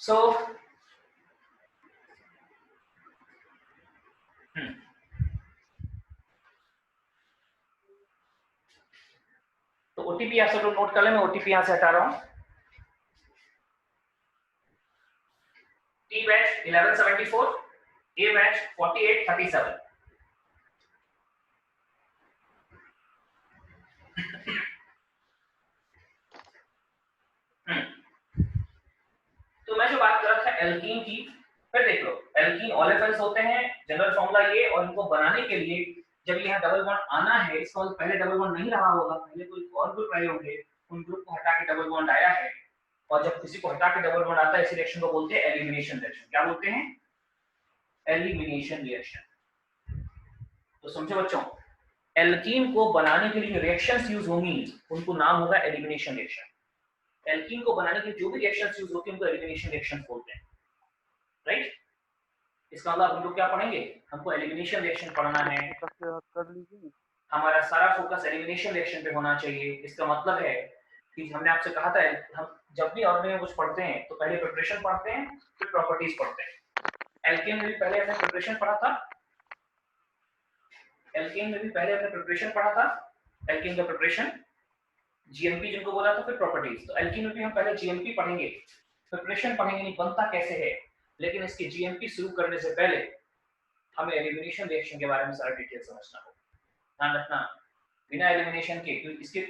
सो तो ओटीपी आप सब लोग नोट कर लें, मैं ओटीपी यहां से हटा रहा हूं। टी बैच 1174, ए बैच 4837। तो मैं जो बात कर रहा था एल्कीन की, फिर देख लो एल्कीन ओलेफिन्स होते हैं, जनरल फॉर्मूला ये, और इनको बनाने के लिए जब यहाँ डबल बॉन्ड आना है, इसका मतलब पहले डबल बॉन्ड नहीं रहा होगा, पहले कोई और ग्रुप रहे होंगे, उन ग्रुप को हटा के डबल बॉन्ड आया है, और जब किसी को हटा के डबल बॉन्ड आता है इस रिएक्शन को बोलते हैं एलिमिनेशन रिएक्शन। क्या बोलते हैं? Elimination reaction. तो समझो बच्चों, एल्कीन को बनाने के लिए रिएक्शंस यूज होंगी, उनको नाम होगा एलिमिनेशन रिएक्शन। एल्कीन को बनाने के जो भी रिएक्शंस यूज होती है उनको एलिमिनेशन रिएक्शन बोलते हैं, राइट? इसका मतलब हम लोग क्या पढ़ेंगे, हमको एलिमिनेशन रिएक्शन पढ़ना है, कर लीजिए। हमारा सारा फोकस एलिमिनेशन रिएक्शन पे होना चाहिए। इसका मतलब है कि हमने आपसे कहा था हम जब भी ऑर्गेनिक में कुछ पढ़ते हैं तो पहले प्रिपरेशन पढ़ते हैं, फिर प्रॉपर्टीज पढ़ते हैं। एल्केन में भी पहले हमने प्रिपरेशन पढ़ा था, एल्केन में भी पहले हमने प्रिपरेशन पढ़ा था, एल्केन का प्रिपरेशन, जीएमपी जिनको बोला था, फिर प्रॉपर्टीज। तो एल्केन में भी हम पहले जीएमपी पढ़ेंगे, प्रिपरेशन पढ़ेंगे, नहीं बनता कैसे है, लेकिन इसके जीएमपी शुरू करने से पहले हमें एलिमिनेशन रिएक्शन के बारे में सारा डिटेल समझना होगा। ध्यान रखना, बिना एलिमिनेशन के, क्योंकि इसके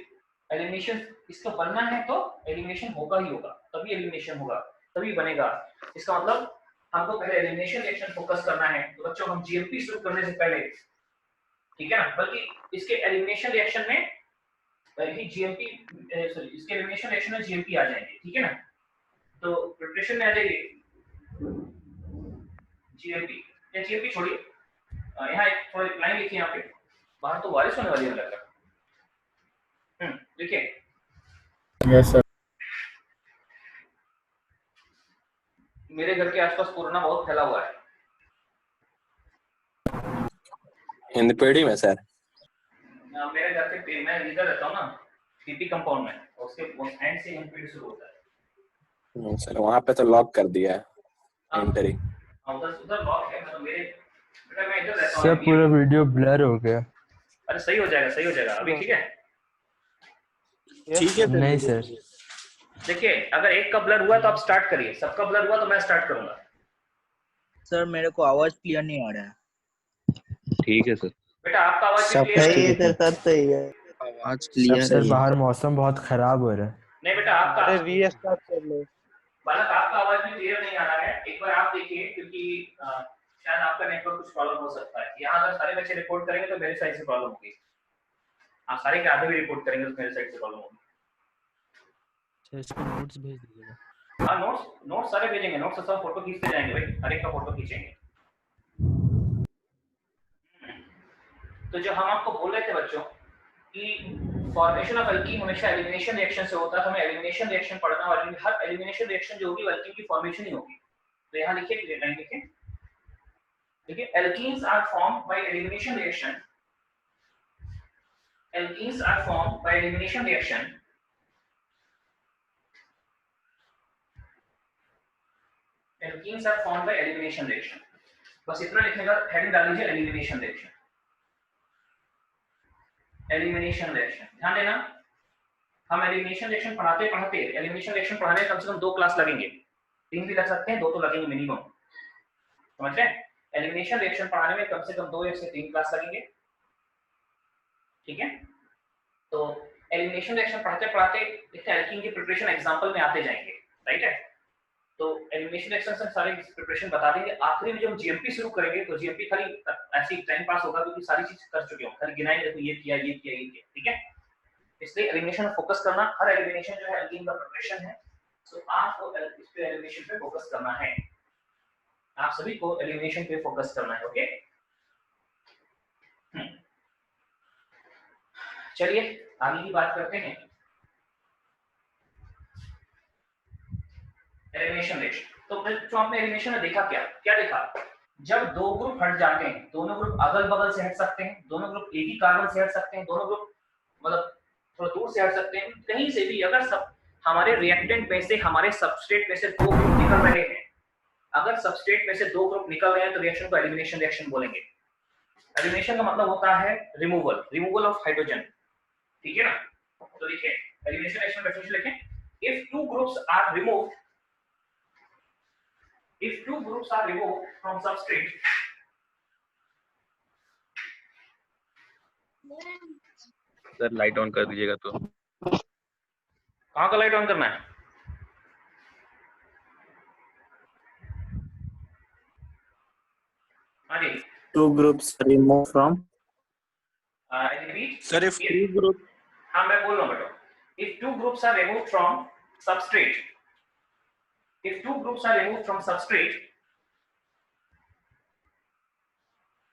एलिमिनेशन इसका बनना है तो एलिमिनेशन होगा ही होगा, तभी एलिमिनेशन होगा, तभी बनेगा। इसका मतलब हमको पहले एलिमिनेशन रिएक्शन फोकस करना है। तो बच्चों हम जीएमपी शुरू करने से पहले, ठीक है ना, बल्कि इसके एलिमिनेशन रिएक्शन में पहले जीएमपी, सॉरी, इसके एलिमिनेशन रिएक्शन में जीएमपी आ जाएंगे, ठीक है ना। तो प्रिपरेशन में आ जाइए जीएमपी, या जीएमपी छोड़िए, यहाँ एक थोड़ी लाइन लिखिए, यहाँ पे बाहर तो बारिश होने वाली है लग रहा है। देखिए, यस सर। मेरे घर के आसपास कोरोना बहुत फैला हुआ है। हिंदपीढ़ी में सर? मेरे घर के, मैं इधर रहता हूँ ना, टीपी कंपाउंड में, उसके एंड से हिंदपीढ़ी शुरू होता है। सर वहाँ पे तो लॉक कर दिया है एंट्री। उधर लॉक है, मतलब मेरे बेटा मैं इधर रहता हूँ। सर पूरा वीडियो ब्लर हो गया। अरे सही हो जाएगा, सही हो जाएगा, अभी ठीक है? ठीक है नहीं सर। देखिए, अगर एक का ब्लर हुआ तो आप स्टार्ट करिए, सबका ब्लर हुआ तो मैं स्टार्ट करूंगा। सर मेरे को आवाज क्लियर नहीं आ रहा है। ठीक है सर। बेटा आपका आवाज सब क्लियर सही है है? सर, सब सही है, आवाज क्लियर सर है। बाहर मौसम बहुत खराब हो रहा है। नहीं बेटा, आपका रीस्टार्ट कर लो। बालक आपका आवाज भी क्लियर नहीं आ रहा है, एक बार आप देखिए, क्योंकि शायद आपका नेटवर्क कुछ प्रॉब्लम हो सकता है। यहाँ अगर सारे बच्चे रिपोर्ट करेंगे तो मेरे साइड से प्रॉब्लम होगी, आप सारे के आधे भी रिपोर्ट करेंगे तो मेरे साइड से प्रॉब्लम होगी। इसको नोट्स भेज दीजिएगा। हाँ, नोट्स सारे भेजेंगे, नोट्स सब फोटो खींचते जाएंगे भाई, हर एक का फोटो खींचेंगे। तो जो हम आपको बोल रहे थे बच्चों कि फॉर्मेशन ऑफ एल्कीन हमेशा एलिमिनेशन रिएक्शन से होता है, तो हमें एलिमिनेशन रिएक्शन पढ़ना, और हर एलिमिनेशन रिएक्शन जो होगी एल्कीन की फॉर्मेशन ही होगी। तो यहाँ लिखिए, लाइन लिखिए, देखिए, alkenes are formed by elimination reaction, alkenes are formed by elimination reaction, alkenes are formed by elimination reaction. बस इतना लिखने का हेडिंग डाल दीजिए, एलिमिनेशन रिएक्शन, एलिमिनेशन रिएक्शन। ध्यान देना, हम एलिमिनेशन रिएक्शन पढ़ाते पढ़ाते, एलिमिनेशन रिएक्शन पढ़ाने कम से कम 2 क्लास लगेंगे, 3 भी लग सकते हैं, 2 तो लगेंगे मिनिमम, समझ रहे हैं? एलिमिनेशन रिएक्शन पढ़ाने में कम से कम 2 से 3 क्लास लगेंगे, ठीक है? तो एलिमिनेशन रिएक्शन पढ़ाते पढ़ाते एल्कीन की प्रिपरेशन एग्जांपल में आते जाएंगे, राइट है? तो एलिमिनेशन रिएक्शन से सारे प्रिपरेशन बता देंगे। आखिरी में जब हम जीएमपी शुरू करेंगे तो जीएमपी खाली ऐसे ही टाइम पास होगा, क्योंकि सारी चीज कर चुके हो, खाली गिनाएंगे, देखो ये किया, ये किया, ये किया, ठीक है? इसलिए एलिमिनेशन में फोकस करना, हर एलिमिनेशन जो है एल्कीन का प्रिपरेशन है, तो आपको इस पे एलिमिनेशन पे फोकस करना है, आप सभी को एलिमिनेशन पे फोकस करना है, ओके? चलिए आगे की बात करते हैं, एलिमिनेशन रिएक्शन। तो जो आपने एलिमिनेशन में देखा, क्या देखा? जब 2 ग्रुप हट जाते हैं, दोनों ग्रुप अगल बगल से हट सकते हैं, दोनों ग्रुप एक ही कार्बन से हट सकते हैं, दोनों ग्रुप मतलब थोड़ा दूर से हट सकते हैं, कहीं से भी, अगर सब हमारे रिएक्टेंट में से, हमारे सबस्ट्रेट में से 2 ग्रुप निकल रहे हैं। अगर सबस्ट्रेट में से 2 ग्रुप निकल रहे हैं तो रिएक्शन को एलिमिनेशन रिएक्शन बोलेंगे। एलिमिनेशन का मतलब होता है रिमूवल ऑफ हाइड्रोजन, ठीक है ना। तो देखिए एलिमिनेशन रिएक्शन डेफिनेशन लिखें, if two groups are removed from substrate, sir light on कर दीजिएगा तो। कहां का लाइट ऑन करना है? हाँ जी, Two groups removed from. Repeat. Sir, if two group. हाँ मैं बोल रहा हूँ बेटा, if two groups are removed from substrate, if two groups are removed from substrate,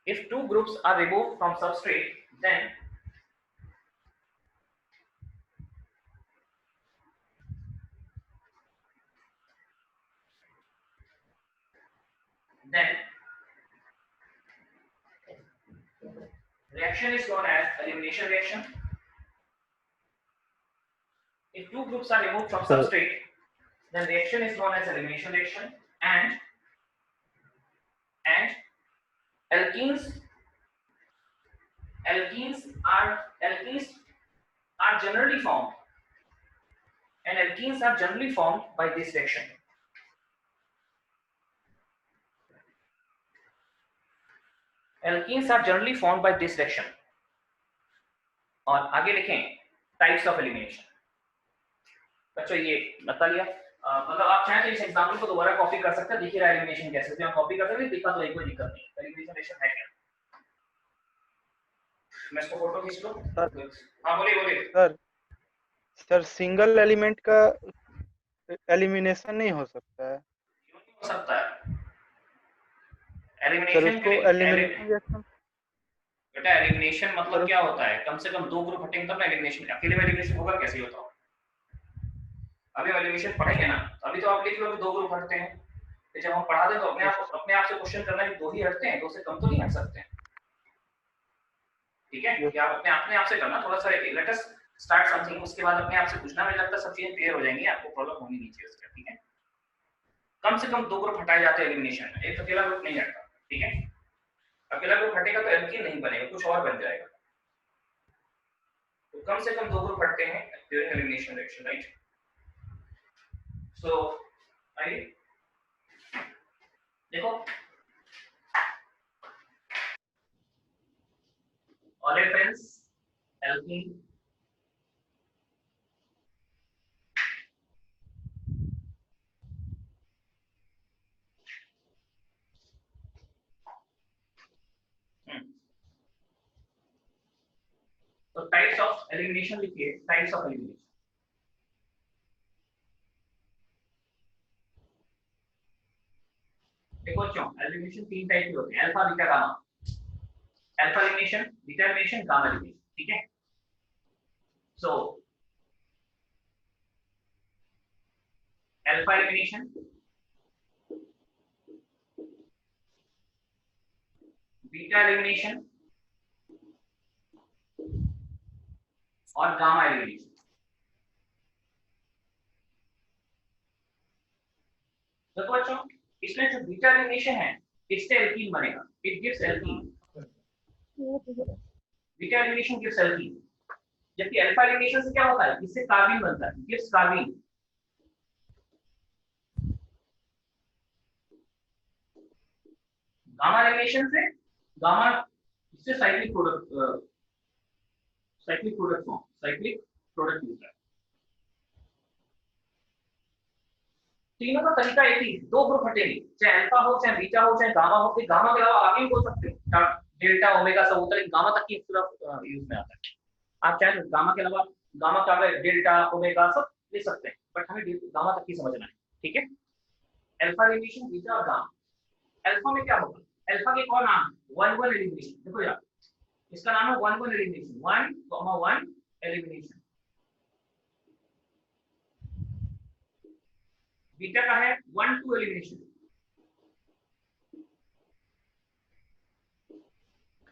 if two groups are removed from substrate, then reaction is known as elimination reaction. If two groups are removed from substrate, then reaction is known as elimination reaction, and alkenes are generally formed, and alkenes are generally formed by this reaction. Alkenes are generally formed by this reaction. और आगे लिखें types of elimination. बच्चों ये बता लिया, मतलब आप चाहें तो इस एग्जांपल को दोबारा कॉपी कर सकते हैं। देखिए एलिमिनेशन कैसे होती है, कॉपी कर सकते हैं, दिखा तो कोई दिक्कत नहीं। एलिमिनेशन रिएक्शन है क्या, मैं इसको फोटो खींच लूं। हाँ बोलिए। सर सिंगल एलिमेंट का एलिमिनेशन नहीं हो सकता है? क्यों नहीं हो सकता है? सर एलिमिनेशन उसको एलिमिनेशन रिएक्शन। बेटा एलिमिनेशन मतलब क्या होता है? कम से कम 2 ग्रुप हटेंगे तब ना एलिमिनेशन। अकेले में एलिमिनेशन होगा कैसे होता हो? अभी एलिमिनेशन पढ़ेंगे ना, अभी तो आप लिख लो कि 2 ग्रुप हटते हैं, फिर जब हम पढ़ा दें तो अपने आप से क्वेश्चन करना है कि 2 ही हटते हैं, 2 से कम तो नहीं हट सकते हैं। ठीक है, कि आप अपने आप से करना थोड़ा सा, लेट अस स्टार्ट समथिंग, उसके बाद अपने आप से पूछना। मुझे लगता है सब चीजें क्लियर हो जाएंगी, आपको प्रॉब्लम होनी नहीं चाहिए उसका। ठीक है, कम से कम 2 ग्रुप हटाए जाते हैं एलिमिनेशन में, एक अकेला ग्रुप नहीं हटता। ठीक है, अकेला ग्रुप हटेगा तो एल्कीन नहीं बनेगा, कुछ और बन जाएगा। तो कम से कम 2 ग्रुप हटते हैं ड्यूरिंग एलिमिनेशन रिएक्शन, राइट। सो आइए देखो, olefins, alkene, तो टाइप्स ऑफ एलिमिनेशन लिखिए, टाइप्स ऑफ एलिमिनेशन। देखो बच्चों, एलिमिनेशन 3 टाइप के होते हैं, alpha, beta, gamma. Alpha elimination, beta elimination, gamma elimination. ठीक है, so alpha elimination, beta elimination और गामा एलिमिनेशन। देखो बच्चों, इसमें जो बीटा एलिमिनेशन है इससे एल्कीन बनेगा, it gives alkene. Beta elimination gives alkene, जबकि अल्फा एलिमिनेशन से क्या होता है, इससे कार्बीन बनता है, गिव्स कार्बीन। गामा एलिमिनेशन से गामा इससे cyclic product form, cyclic product मिलता है। तीनों का तरीका एक ही, 2 ग्रुप हटेंगे, चाहे अल्फा हो, चाहे बीटा हो, चाहे गामा हो। गामा के अलावा आगे भी बोल सकते हैं, डेल्टा, ओमेगा सब होता है, गामा तक की पूरा यूज में आता है। आप चाहे तो गामा के अलावा, गामा का डेल्टा, ओमेगा सब ले सकते हैं, बट हमें गामा तक की समझना है। ठीक है, अल्फा एलिमिनेशन, बीटा और गामा। अल्फा में क्या होगा, अल्फा के कौन नाम, 1-1 एलिमिनेशन। देखो यार, इसका नाम है 1-1 एलिमिनेशन, 1,1 एलिमिनेशन। बीटा का है 1-2 एलिमिनेशन,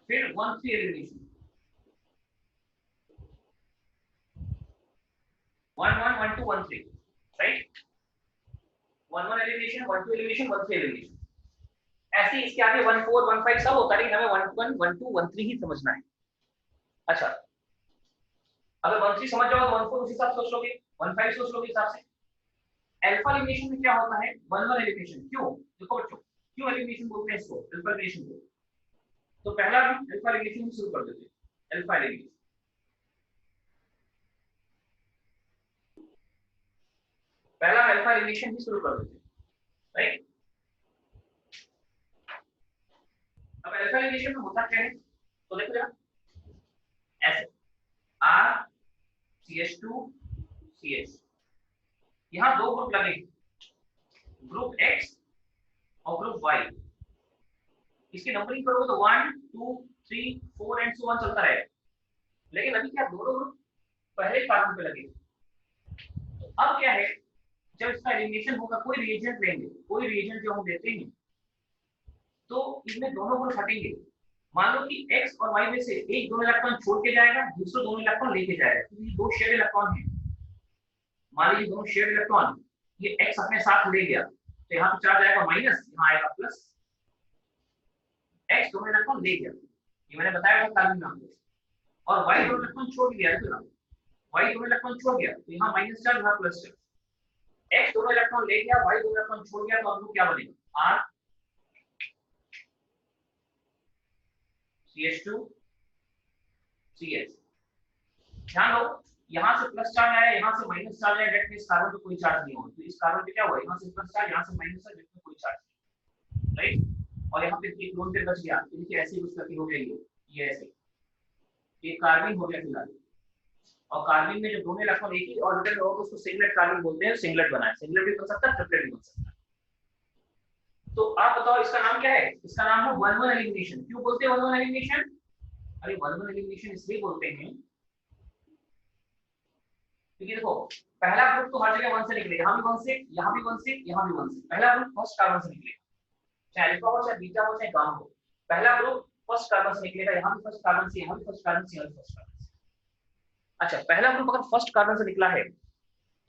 फिर 1-3 elimination. 1 1 1 2 1 3, right? 1 1 elimination, 1 2 elimination, 1 3 elimination. ऐसे ही इसके आगे 1 4 1 5 सब होता है, लेकिन हमें 1 1 1 2 1 3 ही समझना है। अच्छा, अगर 1 3 समझ जाओ तो 1 4 उस हिसाब से सोच लोगे, 1 5 सोच लोगे हिसाब से। अल्फा एलिमिनेशन में क्या होता है? 1 1 एलिमिनेशन। क्यों? देखो बच्चों, क्यों एलिमिनेशन बोलते हैं इसको? अल्फा एलिमिनेशन को। तो पहला हम अल्फा एलिमिनेशन शुरू कर देते हैं। अल्फा एलिमिनेशन, पहला अल्फा एलिमिनेशन ही शुरू कर देते हैं, राइट? अब अल्फा एलिमिनेशन में होता क्या है? तो देखो जरा, ऐसे R CH2 CH, यहाँ दो ग्रुप लगे, ग्रुप X और ग्रुप Y। इसकी नंबरिंग करोगे तो 1 2 3 4 एंड सो ऑन चलता रहेगा। लेकिन अभी क्या दोनों ग्रुप पहले कार्बन पे लगे। तो अब क्या है, जब इसका एलिमिनेशन होगा, कोई रिएजेंट लेंगे, कोई रिएजेंट जो हम देते हैं, तो इसमें दोनों ग्रुप हटेंगे। मान लो कि X और Y में से एक दोनों इलेक्ट्रॉन छोड़ के जाएगा, दूसरा दोनों इलेक्ट्रॉन लेके जाएगा, क्योंकि ये दो शेयर इलेक्ट्रॉन हैं। मान लीजिए दोनों शेयर इलेक्ट्रॉन, ये X अपने साथ ले गया, तो यहाँ पे चार्ज आएगा माइनस, यहाँ आएगा प्लस। X दोनों इलेक्ट्रॉन ले गया, ये मैंने बताया था कार्बन नाम से, और Y दोनों इलेक्ट्रॉन छोड़ दिया है, Y दोनों इलेक्ट्रॉन छोड़ गया, तो यहाँ माइनस चार्ज, यहाँ प्लस चार्ज। X दोनों इलेक्ट्रॉन ले गया, Y दोनों इलेक्ट्रॉन छोड़ गया, तो अब क्या बनेगा? R CH2 CH। ध्यान दो, यहाँ से प्लस चार्ज आया, यहाँ से माइनस चार्ज आया, डेट में इस कार्बन पे कोई चार्ज नहीं होगा। तो इस कार्बन पे क्या हुआ? यहाँ से प्लस चार्ज, यहाँ से माइनस चार्ज, डेट में कोई चार्ज नहीं, राइट? और यहाँ पे एक लोन पे बच गया, तो देखिए ऐसे कुछ करके हो गया, ये ऐसे ये कार्बन हो गया फिलहाल। और कार्बन में जो दोनों इलेक्ट्रॉन एक ही ऑर्बिटल में होगा, उसको सिंगलेट कार्बन बोलते हैं। सिंगलेट बना है, सिंगलेट भी बन सकता है, ट्रिपलेट भी बन सकता है। तो आप बताओ इसका नाम क्या है? इसका नाम है 1 1 एलिमिनेशन। क्यों बोलते हैं 1 1 एलिमिनेशन? अरे 1 1 एलिमिनेशन इसलिए बोलते हैं क्योंकि देखो, पहला ग्रुप तो हर जगह 1 से निकलेगा, यहाँ भी 1 से, यहाँ भी 1 से, यहाँ भी 1 से। पहला ग्रुप फर्स्ट कार्बन से निकलेगा, चाहे अल्फा हो, चाहे बीटा हो, चाहे गामा हो। पहला ग्रुप फर्स्ट कार्बन से निकलेगा, यहाँ भी फर्स्ट कार्बन से, यहाँ भी फर्स्ट कार्बन से, यहाँ भी फर्स्ट कार्बन से। अच्छा, पहला ग्रुप अगर फर्स्ट कार्बन से निकला है,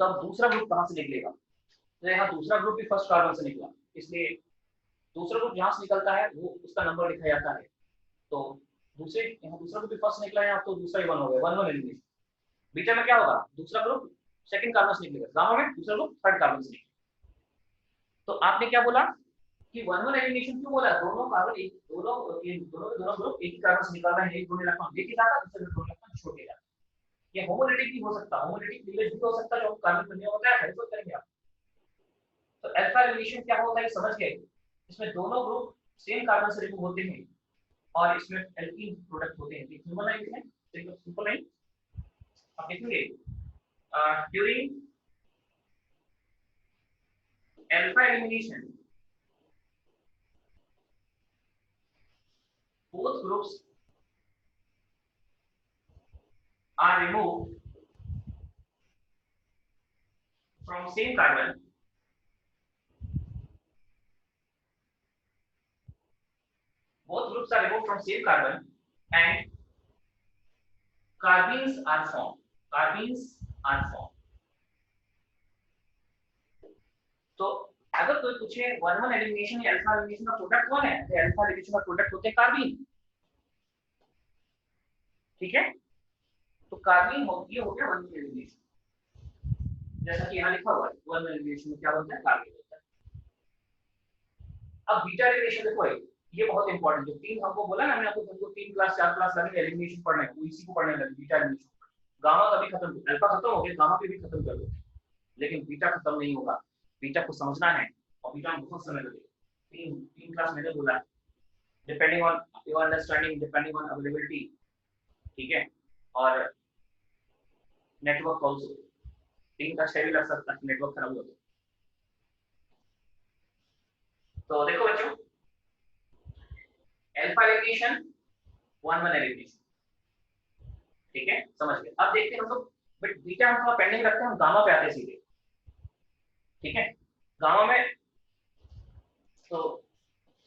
तो अब दूसरा ग्रुप कहाँ से निकलेगा? तो यहाँ दूसरा ग्रुप भी फर्स्ट कार्बन से निकला, इसलिए दूसरा ग्रुप जहाँ से निकलता है वो उसका नंबर लिखा जाता है। तो दूसरे यहाँ दूसरा ग्रुप भी फर्स्ट निकला है, तो दूसरा ही 1 हो गया, 1 1 एलिमिनेशन। बीटा में क्या होगा? दूसरा ग्रुप सेकंड कार्बन से निकलेगा, गामा में दूसरा ग्रुप थर्ड कार्बन से निकलेगा। तो आपने क्या बोला कि 1 1 एलिमिनेशन क्यों बोला? दोनों कार्बन एक दोनों ग्रुप एक ही कार्बन से निकल रहे हैं, एक दोनों इलेक्ट्रॉन लेके जाता है, दूसरे दोनों इलेक्ट्रॉन छोड़ के जाता है। ये होमोलिटिक भी हो सकता है, होमोलिटिक क्लीवेज भी हो सकता है, जो कार्बन में होता है, हेल्प करेंगे आप। तो अल्फा एलिमिनेशन क्या होता है समझ गए? इसमें दोनों ग्रुप सेम कार्बन से रिमूव होते हैं और इसमें एल्कीन प्रोडक्ट होते हैं। सिंपल लाइन है, सिंपल लाइन आप देखेंगे during alpha elimination both groups are removed from same carbon both groups are removed from same carbon and carbenes are formed. तो अगर कोई पूछे 1 1 एलिमिनेशन या अल्फा एलिमिनेशन का प्रोडक्ट कौन है, तो अल्फा एलिमिनेशन का प्रोडक्ट होते हैं कार्बीन। ठीक है, तो कार्बीन ये हो गया 1 1 एलिमिनेशन, जैसा कि यहाँ लिखा हुआ है 1 1 एलिमिनेशन में क्या बनता है? कार्बीन बनता है। अब बीटा एलिमिनेशन देखो, ये बहुत इंपॉर्टेंट, जो तीन हमको बोला ना, हमने आपको तुमको 3 क्लास 4 क्लास लगे एलिमिनेशन पढ़ना है, वो इसी को पढ़ने लगे, बीटा एलिमिनेशन। गामा का भी खत्म, अल्फा खत्म हो गया, गामा पे भी खत्म कर दो, लेकिन बीटा खत्म नहीं होगा। बीटा को समझना है और बीटा में बहुत समय लगेगा। तीन क्लास मैंने बोला, depending on your understanding, depending on availability, ठीक है, और नेटवर्क आल्सो। 3 का 6 भी लग सकता है, नेटवर्क खराब हो तो। तो देखो बच्चों, अल्फा एलिमिनेशन 1 1 एलिमिनेशन, ठीक है, समझ गए। अब देखते हैं हम लोग, बट बीटा हम थोड़ा पेंडिंग रखते हैं, हम गामा पे आते हैं सीधे। ठीक है, गामा में तो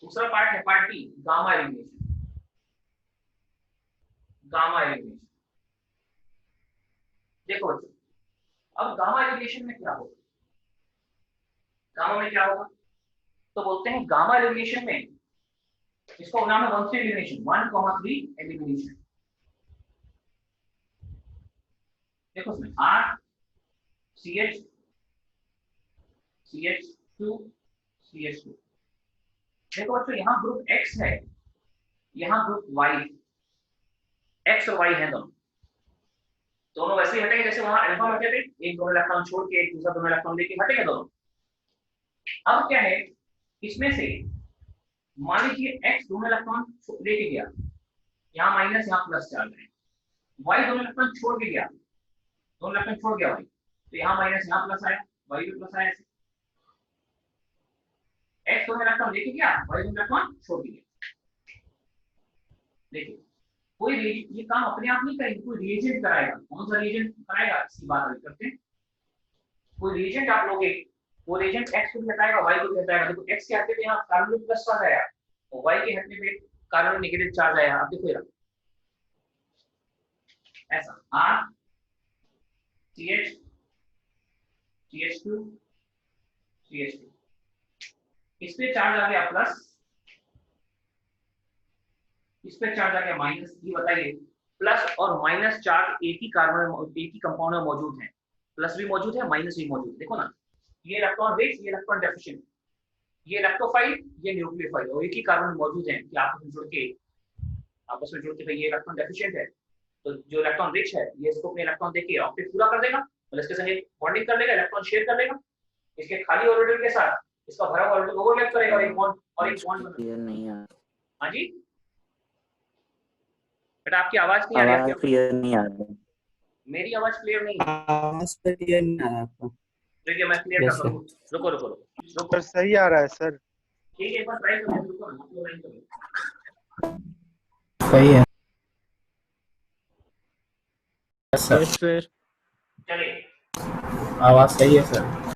दूसरा पार्ट है पार्ट टी, गामा एलिमिनेशन। देखो बच्चों, अब गामा एलिमिनेशन में क्या होगा, गामा में क्या होगा, तो बोलते हैं गामा एलिमिनेशन में, इसका नाम है 1 3 एलिमिनेशन, 1,3 एलिमिनेशन। देखो इसमें R CH CH2 CH2। देखो बच्चों यहाँ ग्रुप X है, यहाँ ग्रुप Y, X और Y है दोनों वैसे ही हटेंगे जैसे वहां अल्फा हटे थे, एक दोनों इलेक्ट्रॉन छोड़ के एक दूसरा दोनों इलेक्ट्रॉन लेके हटेंगे दोनों। अब क्या है, इसमें से मान लीजिए X दोनों इलेक्ट्रॉन लेके गया, यहाँ माइनस यहाँ प्लस चार्ज है, Y दोनों इलेक्ट्रॉन छोड़ के गया, दोनों इलेक्ट्रॉन छोड़ गया Y, तो यहाँ माइनस यहाँ प्लस आया, Y भी प्लस आया, X दोनों इलेक्ट्रॉन लेके गया, Y दोनों इलेक्ट्रॉन छोड़ के गया। देखिए कोई ये काम अपने आप नहीं करेगी, कोई रिएजेंट कराएगा। कौन सा रिएजेंट कराएगा इसकी बात अभी करते हैं। कोई रिएजेंट आप लोगे, वो रिएजेंट X को भी हटाएगा, Y को भी हटाएगा। देखो X के हटने पे यहाँ कार्बन में प्लस चार्ज आया और Y के हटने पे कार्बन में नेगेटिव चार्ज आया। आप देखो ऐसा R CH CH2 CH2, इस पे चार्ज आ गया प्लस, इस पे चार्ज आ गया माइनस। ये बताइए प्लस और माइनस चार्ज एक ही कार्बन एक ही कंपाउंड में मौजूद है, प्लस भी मौजूद है माइनस भी मौजूद है। देखो ना, ये इलेक्ट्रॉन रिच, ये इलेक्ट्रॉन डेफिशिएंट, ये इलेक्ट्रोफाइल, ये न्यूक्लियोफाइल, और एक ही कार्बन मौजूद है कि आपस में जुड़ के भाई ये इलेक्ट्रॉन डेफिशिएंट है, तो जो इलेक्ट्रॉन रिच है ये इसको अपने इलेक्ट्रॉन देके ऑक्टेट पूरा कर देगा, मतलब इसके संग बॉन्डिंग कर लेगा, इलेक्ट्रॉन शेयर कर लेगा, इसके खाली ऑर्बिटल के साथ इसका भरा हुआ ऑर्बिटल ओवरलैप करेगा और एक बॉन्ड क्लियर नहीं आ हाँ जी बेटा, आपकी आवाज नहीं आ रही है, क्लियर नहीं आ रहा। मेरी आवाज क्लियर नहीं है। आवाज क्लियर नहीं आ रहा आपका। देखिए मैं क्लियर Yes, करता हूँ, रुको सर सही आ रहा है सर। ठीक है, एक बार ट्राई करो, रुको ना, आप लाइन करो। सही है सर। Yes sir. चलिए आवाज सही है सर।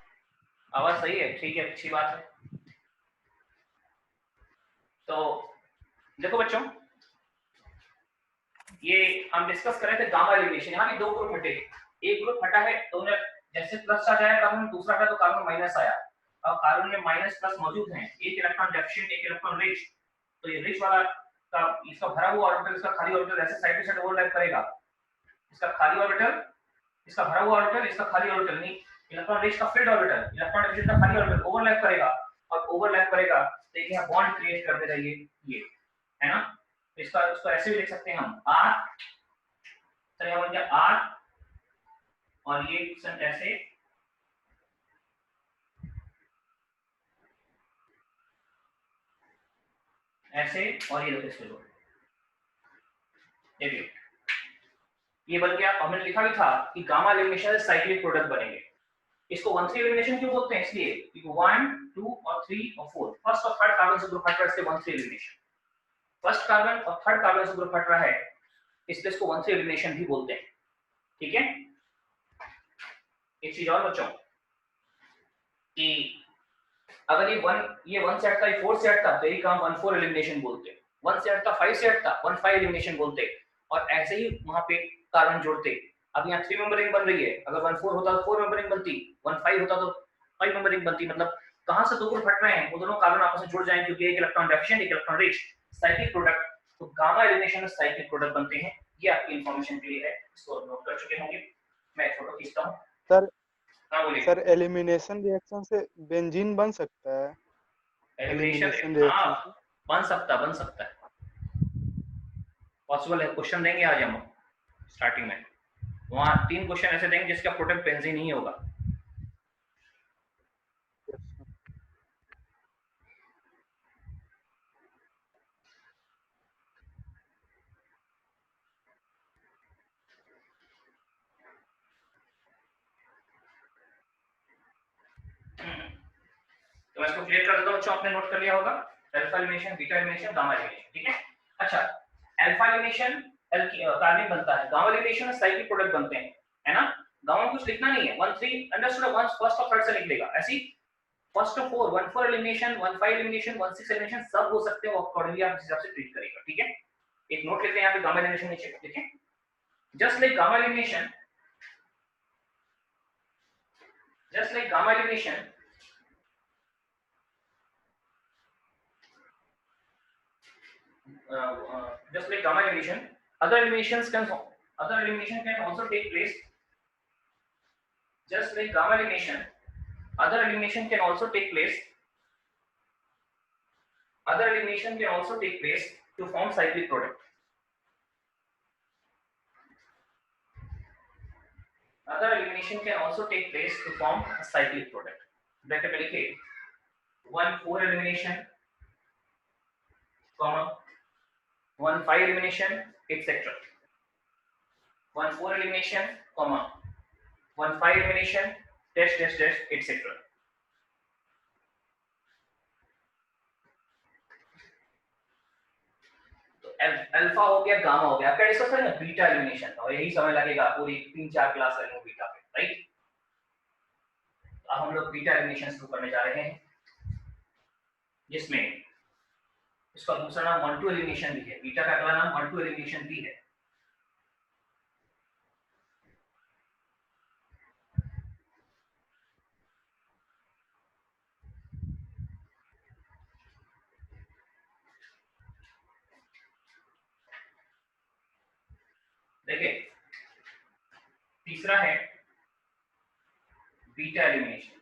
आवाज सही है, ठीक है, अच्छी बात है। तो देखो बच्चों, ये हम डिस्कस कर रहे थे गामा एलिमिनेशन। यहाँ भी दो ग्रुप हटे, एक ग्रुप हटा है तो उन्हें जैसे प्लस चार्ज आया कार्बन, दूसरा हटा तो कार्बन माइनस आया। अब कार्बन में माइनस प्लस मौजूद हैं, एक इलेक्ट्रॉन डेफिशिएंट एक इलेक्ट्रॉन रिच, तो ये रिच वाला का इसका भरा हुआ ऑर्बिटल इसका खाली ऑर्बिटल ऐसे साइड टू साइड ओवरलैप करेगा, इसका खाली ऑर्बिटल इसका भरा हुआ ऑर्बिटल इसका खाली ऑर्बिटल, नहीं इलेक्ट्रॉन रिच का फिल्ड ऑर्बिटल इलेक्ट्रॉन डेफिशिएंट का खाली ऑर्बिटल ओवरलैप करेगा, और ओवरलैप करेगा तो एक यहाँ बॉन्ड क्रिएट कर देगा, ये है ना। तो इसको ऐसे भी लिख सकते हैं हम R, तो यहाँ बन गया R और ये ऐसे ऐसे, और ये देखो इसके दो, देखिए ये बन गया। हमने लिखा भी था कि गामा एलिमिनेशन से साइक्लिक प्रोडक्ट बनेंगे। इसको 1 3 एलिमिनेशन क्यों बोलते हैं, इसलिए क्योंकि 1 2 और 3 और 4 फर्स्ट और थर्ड कार्बन से ग्रुप हट रहा है, इसलिए 1 3 एलिमिनेशन। फर्स्ट कार्बन और थर्ड कार्बन से ग्रुप हट रहा है, इसलिए इसको 1 3 एलिमिनेशन भी बोलते हैं, ठीक है। एक चीज और बच्चों कि अगर ये 1 से हटता, ये 4 से हटता तो यही काम 1 4 एलिमिनेशन बोलते, 1 से हटता 5 से हटता 1 5 एलिमिनेशन बोलते, और ऐसे ही वहां पे कार्बन जोड़ते। अब यहाँ 3 मेंबर रिंग बन रही है, अगर 1 4 होता तो 4 मेंबर रिंग बनती, 1 5 होता तो 5 मेंबर रिंग बनती। मतलब कहां से दो ग्रुप हट रहे हैं, वो दोनों कार्बन आपस में जुड़ जाएंगे, क्योंकि एक इलेक्ट्रॉन डेफिशिएंट एक इलेक्ट्रॉन रिच, साइक्लिक प्रोडक्ट। तो गामा एलिमिनेशन में साइक्लिक प्रोडक्ट बनते हैं, ये आपकी इंफॉर्मेशन के लिए है, इसको नोट कर चुके होंगे। मैं एक फोटो खींचता हूं सर हां बोलिए सर एलिमिनेशन रिएक्शन से बेंजीन बन सकता है। एलिमिनेशन रिएक्शन हां से बन सकता है, पॉसिबल है। क्वेश्चन देंगे आज हम स्टार्टिंग में, वहां 3 क्वेश्चन ऐसे देंगे जिसका प्रोडक्ट बेंजीन ही होगा। तो मैं इसको क्लियर कर देता हूं, बच्चों आपने नोट कर लिया होगा, alpha elimination beta elimination gamma elimination, ठीक है। अच्छा, अल्फा एलिमिनेशन कार्बनिक बनता है, गामा एलिमिनेशन में साइक्लिक प्रोडक्ट बनते हैं, है ना। गामा कुछ लिखना नहीं है, 1 3 अंडरस्टूड, 1 फर्स्ट और थर्ड से लिख लेगा, ऐसी फर्स्ट और 4 1 4 एलिमिनेशन 1 5 एलिमिनेशन 1 6 एलिमिनेशन सब हो सकते हैं, अकॉर्डिंगली आप इस हिसाब से ट्रीट करेगा, ठीक है। एक नोट लिखते हैं यहाँ पे गामा एलिमिनेशन नीचे, ठीक है। Just like gamma elimination just like gamma elimination, just like gamma elimination, other elimination can also take place. Just like gamma elimination, other elimination can also take place. Other elimination can also take place to form cyclic product. Other elimination can also take place to form a cyclic product. Bracket में लिखिए 1,4 elimination, comma 1,5 elimination, etc. 1,4 elimination, comma 1,5 elimination, dash dash dash, etc. Alpha हो गया, gamma हो गया, आपका discuss करेंगे beta elimination, और यही समय लगेगा पूरी 3-4 क्लास लगेंगे बीटा पे, राइट। अब हम लोग बीटा एलिमिनेशन शुरू करने जा रहे हैं, जिसमें इसका दूसरा नाम 1-2 एलिमिनेशन भी है। बीटा का अगला नाम 1-2 एलिमिनेशन भी है। देखिए तीसरा है बीटा एलिमिनेशन।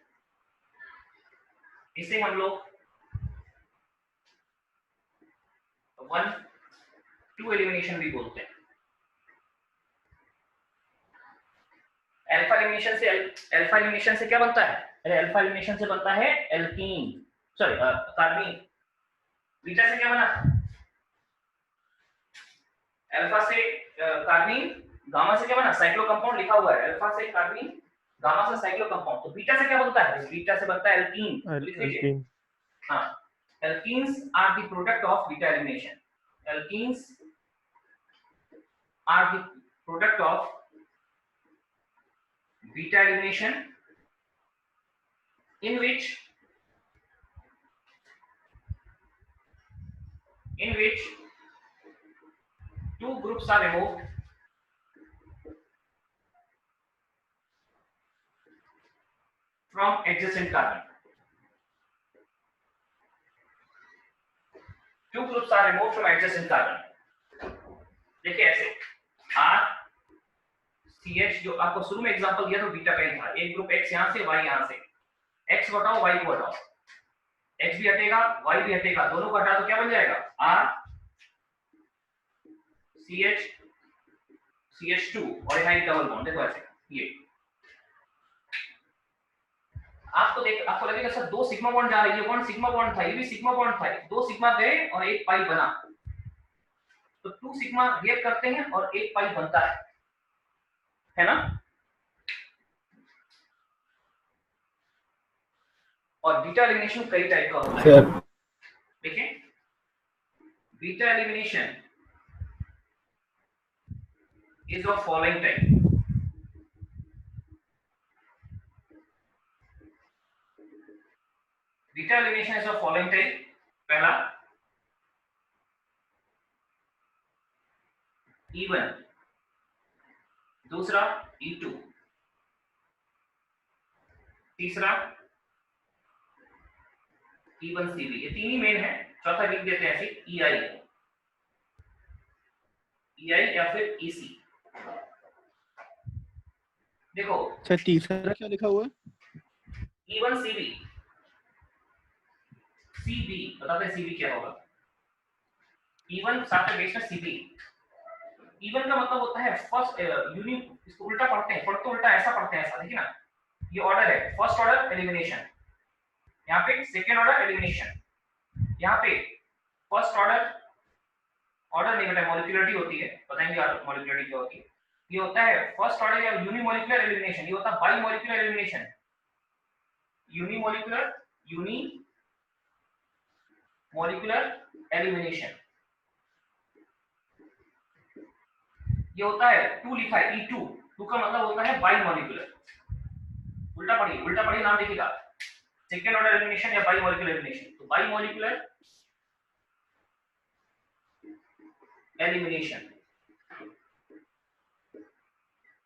इसे हम लोग 1-2 एलिमिनेशन भी बोलते हैं। अल्फा एलिमिनेशन से क्या बनता है? अरे अल्फा एलिमिनेशन से बनता है एल्कीन, सॉरी कार्बीन। बीटा से क्या बना? अल्फा से कार्बीन, गामा से क्या बना? साइक्लो कंपाउंड लिखा हुआ है, अल्फा से कार्बीन, गामा से साइक्लो कंपाउंड। तो बीटा से क्या बनता है? बीटा से बनता है एल्कीन। लिख लीजिए, हाँ, alkenes are the product of beta elimination. Alkenes are the product of beta elimination in which two groups are removed from adjacent carbon. Two groups are removed from adjacent carbon. देखिए ऐसे RCH जो आपको शुरू में example दिया था beta का ही था। एक ग्रुप X यहां से, Y यहां से, X को हटाओ, Y को हटाओ, X भी हटेगा, Y भी हटेगा, दोनों को हटा तो क्या बन जाएगा? RCH CH2 और यहाँ एक डबल बॉन्ड। देखो ऐसे, ये आपको लगेगा सर दो सिग्मा बॉन्ड जा रही है, कौन सिग्मा बॉन्ड था? ये भी सिग्मा बॉन्ड था। दो सिग्मा गए और एक पाई बना, तो 2 सिग्मा रिएक्ट करते हैं और एक पाई बनता है ना। और बीटा एलिमिनेशन कई टाइप का होता है। देखिए beta elimination is of following type. Beta elimination is of following type. पहला E1, दूसरा E2, तीसरा E1CB। ये तीन ही मेन है, चौथा लिख देते हैं ऐसे EI या फिर EC। देखो अच्छा, तीसरा क्या लिखा हुआ है? E1CB, CB बताते हैं CB क्या होगा। E1 साथ में बेस में CB। E1 का मतलब होता है फर्स्ट यूनि, इसको उल्टा पढ़ते हैं, पढ़ते उल्टा ऐसा पढ़ते हैं, ऐसा देखिए ना, ये ऑर्डर है, फर्स्ट ऑर्डर एलिमिनेशन, यहाँ पे सेकेंड ऑर्डर एलिमिनेशन, यहाँ पे फर्स्ट ऑर्डर नहीं बेटा, मॉलिक्यूलरिटी होती है, बताएंगे आप मॉलिक्यूलरिटी क्या होती है। ये होता है फर्स्ट ऑर्डर या यूनिमोलिकुलर एलिमिनेशन, ये होता है by molecular elimination. Unimolecular elimination ये होता है 2 लिखा है E2, 2 का मतलब होता है बाई मॉलिक्यूलर। उल्टा पढ़िए नाम देखिएगा, सेकेंड ऑर्डर एलिमिनेशन या बाई मॉलिक्यूलर एलिमिनेशन। तो बाई मॉलिक्यूलर एलिमिनेशन।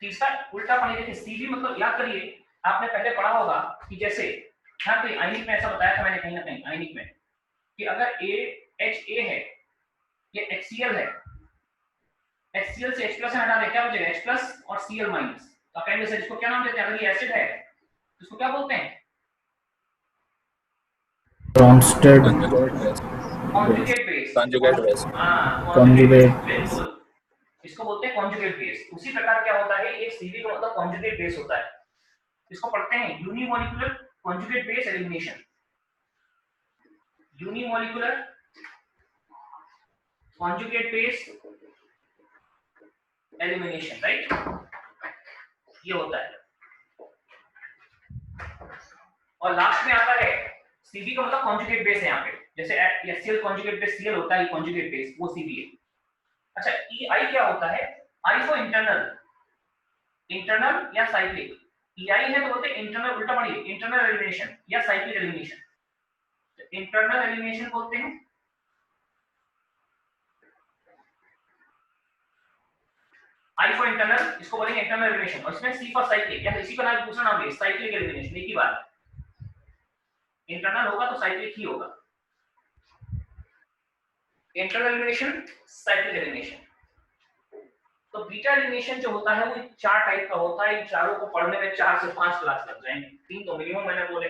तीसरा उल्टा पढ़िए, देखिए सीबी मतलब याद करिए, आपने पहले पढ़ा होगा कि जैसे यहाँ पे आयनिक में ऐसा बताया था मैंने कहीं ना कहीं आयनिक में कि अगर HA है ये HCl है, HCl से H+ हटा दे क्या बचेगा H+ और Cl-। तो कहेंगे सर इसको क्या नाम देते हैं? अगर ये एसिड है तो इसको क्या बोलते हैं? Bronsted conjugate base. Conjugate base. हाँ Conjugate बिल्कुल, इसको बोलते हैं कॉन्जुगेट बेस। उसी प्रकार क्या होता है ये CV का मतलब कॉन्जुगेट बेस होता है। इसको पढ़ते हैं unimolecular conjugate base elimination. Unimolecular conjugate base elimination, right? ये होता है। और लास्ट में आता है CV का मतलब कॉन्जुगेट बेस है यहाँ पे, जैसे HCl कॉन्जुगेट बेस Cl होता है, कॉन्जुगेट बेस वो CV है। अच्छा EI क्या होता है? I फॉर इंटरनल, इंटरनल या साइक्लिक। EI है तो बोलते हैं इंटरनल, उल्टा पढ़िए इंटरनल एलिमिनेशन या साइक्लिक एलिमिनेशन। इंटरनल एलिमिनेशन बोलते हैं। I फॉर इंटरनल इसको बोलेंगे इंटरनल एलिमिनेशन, और इसमें C फॉर साइक्लिक या इसी का नाम दूसरा नाम है साइक्लिक एलिमिनेशन। एक ही बात, इंटरनल होगा तो साइक्लिक ही होगा। Internal elimination, cyclic elimination. तो बीटा एलिमिनेशन जो होता है वो 4 टाइप का होता है। इन चारों को पढ़ने में 4 से 5 क्लास लग जाएंगे। 3 तो मिनिमम मैंने बोले,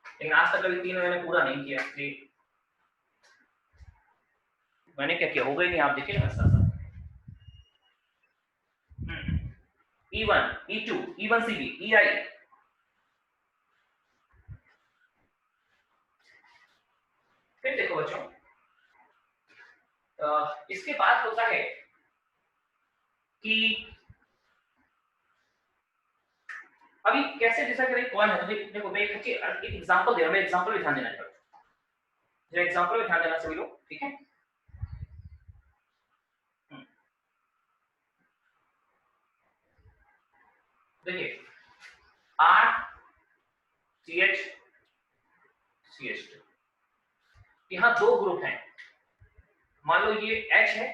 लेकिन आज तक कभी 3 मैंने पूरा नहीं किया। मैंने क्या किया होगा ही नहीं, आप देखिए ना साथ साथ। E1, E2, E1CV, EI। फिर देखो बच्चों, इसके बाद होता है कि अभी कैसे डिसाइड करें कौन है। तो देखो मैं एक एग्जांपल दे रहा हूं, मैं एग्जांपल पे ध्यान देना चाहता हूं। जो एग्जांपल पे ध्यान देना सभी लोग, ठीक है? देखिए RCH यहाँ 2 ग्रुप हैं। मान लो ये H है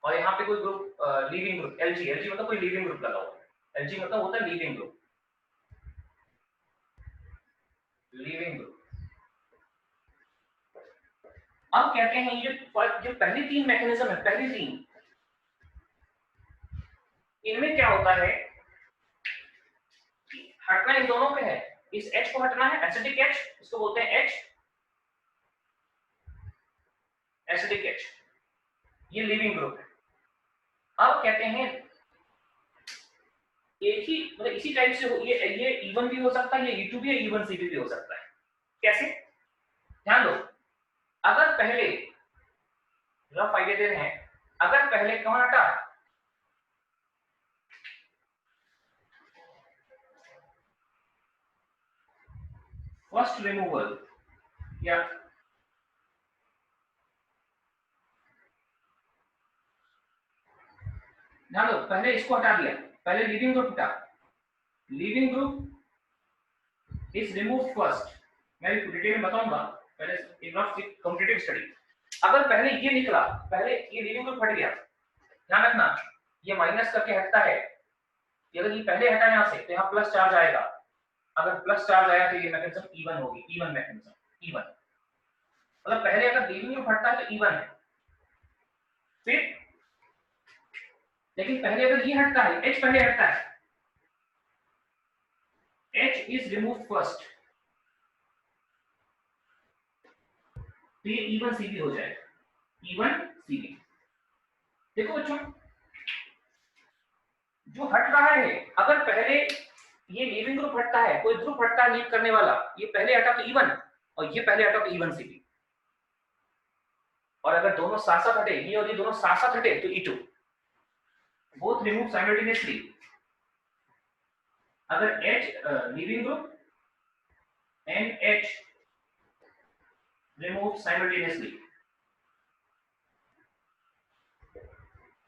और यहाँ पे कोई ग्रुप लीविंग ग्रुप LG मतलब कोई लीविंग ग्रुप लगा हुआ है। LG मतलब होता है लीविंग ग्रुप, लीविंग ग्रुप। अब कहते हैं ये जो पहली 3 मैकेनिज्म है, पहली 3 इनमें क्या होता है, हटना इन दोनों पे है। इस H को हटना है, एसिडिक H, इसको बोलते हैं H, एसिडिक H, ये लिविंग ग्रुप है। अब कहते हैं एक ही मतलब इसी टाइप से ये E1 भी हो सकता है, ये E2 भी है, E1CV भी हो सकता है। कैसे? ध्यान दो, अगर पहले रफ आइडिया दे रहे हैं, अगर पहले कौन हटा, फर्स्ट रिमूवल या ध्यान दो, पहले इसको हटा दिया, पहले लीविंग ग्रुप हटा, leaving group is remove first. मैं डिटेल में बताऊंगा, पहले एक रफ कॉम्पिटिटिव स्टडी। अगर पहले ये निकला, पहले ये लीविंग ग्रुप हट गया, ध्यान रखना ये माइनस करके हटता है। अगर ये पहले हटा यहां से तो यहाँ प्लस चार्ज आएगा। अगर प्लस चार्ज आया तो ये मैकेनिज्म E1 होगी, E1 मैकेनिज्म, E1 मतलब पहले अगर लीविंग ग्रुप हटता है तो E1 है। फिर लेकिन पहले अगर ये हटता है, H पहले हटता है, H इज रिमूव फर्स्ट, तो ये E1CV हो जाएगा, E1CV। देखो बच्चों, जो हट रहा है, अगर पहले ये लीविंग ग्रुप हटता है, कोई ग्रुप हटता है लीव करने वाला, ये पहले हटा तो E1 और ये पहले हटा तो E1CV। और अगर दोनों साथ साथ हटे, ये और ये दोनों साथ साथ हटे तो E2, both remove simultaneously। अगर H leaving group and H remove simultaneously